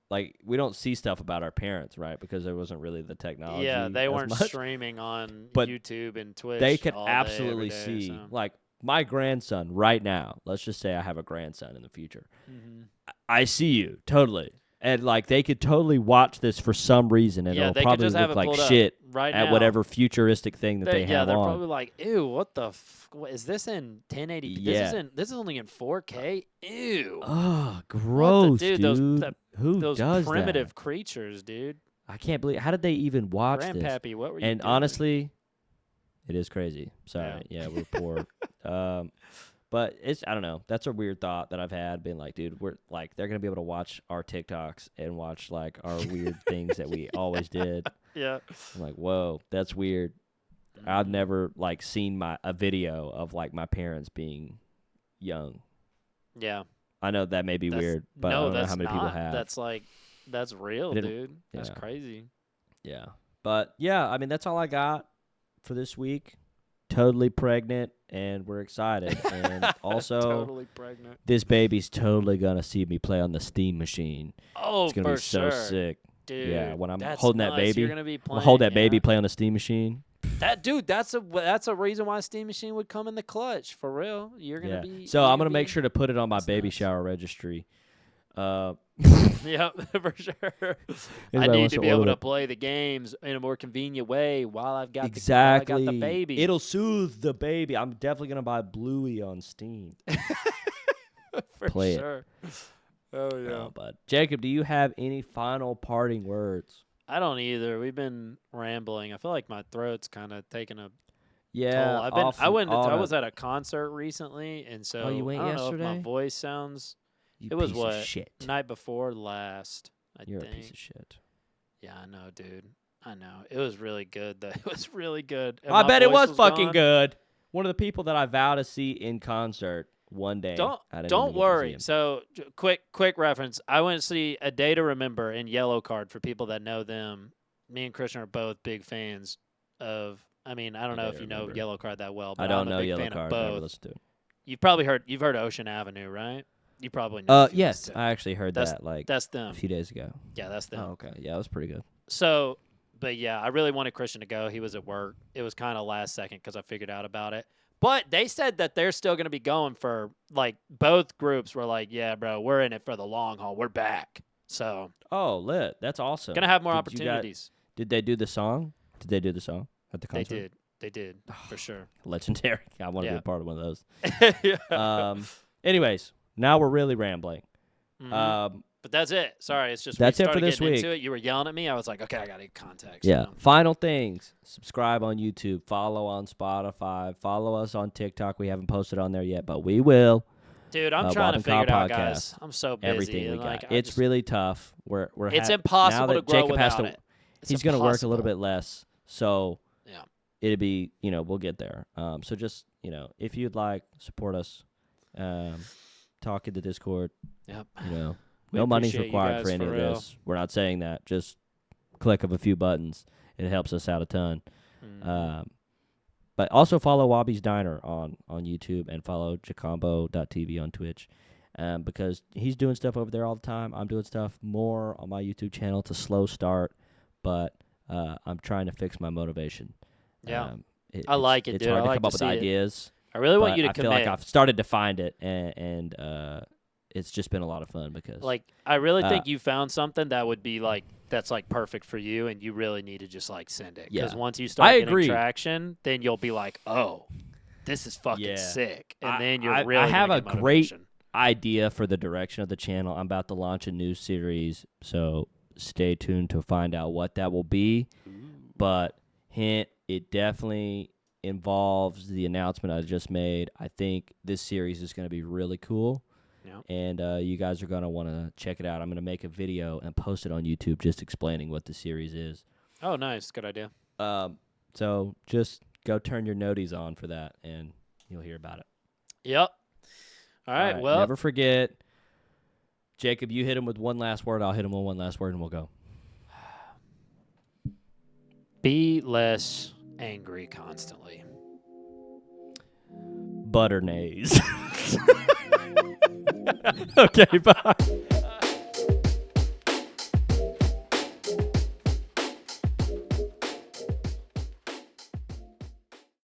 we don't see stuff about our parents, right? Because there wasn't really the technology. Yeah, they weren't much. Streaming on But YouTube and Twitch. They could all absolutely day, every day, see, so. My grandson right now, let's just say I have a grandson in the future. Mm-hmm. I see you, totally. And, they could totally watch this for some reason, and it'll probably look like shit right at now. Whatever futuristic thing that they have they're on. probably like, ew, what the is this in 1080p? Yeah. This is only in 4K? Ew. Oh, gross, dude. Who those does primitive that? creatures, dude. I can't believe. How did they even watch this? Grandpappy, what were you And doing? honestly, it is crazy. Sorry. Yeah, we're poor. But I don't know. That's a weird thought that I've had, being like, dude, we're they're gonna be able to watch our TikToks and watch our weird things that we always did. Yeah. I'm like, whoa, that's weird. I've never seen a video of my parents being young. Yeah. I know that may be weird, but I don't know how many people have. That's real, dude. That's crazy. Yeah. But yeah, I mean that's all I got for this week. Totally pregnant, and we're excited. And also, totally pregnant. This baby's totally gonna see me play on the steam machine. Oh, it's gonna for be so sick, dude. Yeah, when I'm that's holding nice. that baby, You're gonna be playing, I'll hold that baby, play on the steam machine. That's a reason why a steam machine would come in the clutch for real. You're gonna be. So I'm gonna make sure to put it on my baby shower registry. Yep, for sure. I need to be able to play the games in a more convenient way while I've got the baby. It'll soothe the baby. I'm definitely gonna buy Bluey on Steam. For play sure. It. Oh yeah. No, but Jacob, do you have any final parting words? I don't either. We've been rambling. I feel like my throat's kind of taking a toll. I was at a concert recently, and so you went I don't yesterday? know if my voice sounds. You it was piece what of shit. Night before last. You're think. a piece of shit. Yeah, I know, dude. I know. It was really good, though. It was really good. And I my bet it voice was fucking gone. good. one of the people that I vow to see in concert one day. Don't worry. So quick reference. I went to see A Day to Remember in Yellow Card for people that know them. Me and Christian are both big fans of. I mean, I don't know if you know Yellow Card that well, but I don't I'm a know big Yellow fan Card. of Never both. listened to it. You've heard Ocean Avenue, right? You probably know. Yes, I actually heard that that's them. a few days ago. Yeah, that's them. Oh, okay. Yeah, that was pretty good. So, but yeah, I really wanted Christian to go. He was at work. It was kind of last second because I figured out about it. But they said that they're still going to be going for, like, both groups were like, yeah, bro, we're in it for the long haul. We're back. So. Oh, lit. That's awesome. Going to have more opportunities. Did they do the song? Did they do the song at the concert? They did, for sure. Legendary. I want to be a part of one of those. Yeah. Anyways, now we're really rambling. Mm-hmm. But that's it. Sorry, it's just that's it for this week. Into it. You were yelling at me. I was like, okay, I got to get context. Yeah. Final things. Subscribe on YouTube. Follow on Spotify. Follow us on TikTok. We haven't posted on there yet, but we will. Dude, I'm trying to figure it out, guys. I'm so busy. Everything we got. It's really tough. It's impossible to grow without it. He's going to work a little bit less, so yeah, it'll be, we'll get there. So just, if you'd like, support us. Talk in the Discord. Yep. No money's required for any of this. We're not saying that. Just click of a few buttons. It helps us out a ton. But also follow Wabi's Diner on YouTube and follow jacombo.tv on Twitch because he's doing stuff over there all the time. I'm doing stuff more on my YouTube channel. It's a slow start, but I'm trying to fix my motivation. Yeah. I like it, it's dude. hard to come up with ideas. I really want you to commit. I feel like I've started to find it, and it's just been a lot of fun because I really think you found something that would be that's perfect for you, and you really need to just send it because once you start getting traction, then you'll be like, oh, this is fucking sick, and then you're really. I have a great idea for the direction of the channel. I'm about to launch a new series, so stay tuned to find out what that will be. Ooh. But hint, it definitely involves the announcement I just made. I think this series is going to be really cool. Yeah. And you guys are going to want to check it out. I'm going to make a video and post it on YouTube just explaining what the series is. Oh, nice. Good idea. So just go turn your noties on for that, and you'll hear about it. Yep. All right. Well, never forget, Jacob, you hit him with one last word. I'll hit him with one last word, and we'll go. Be less angry constantly. Butternays. Okay, bye.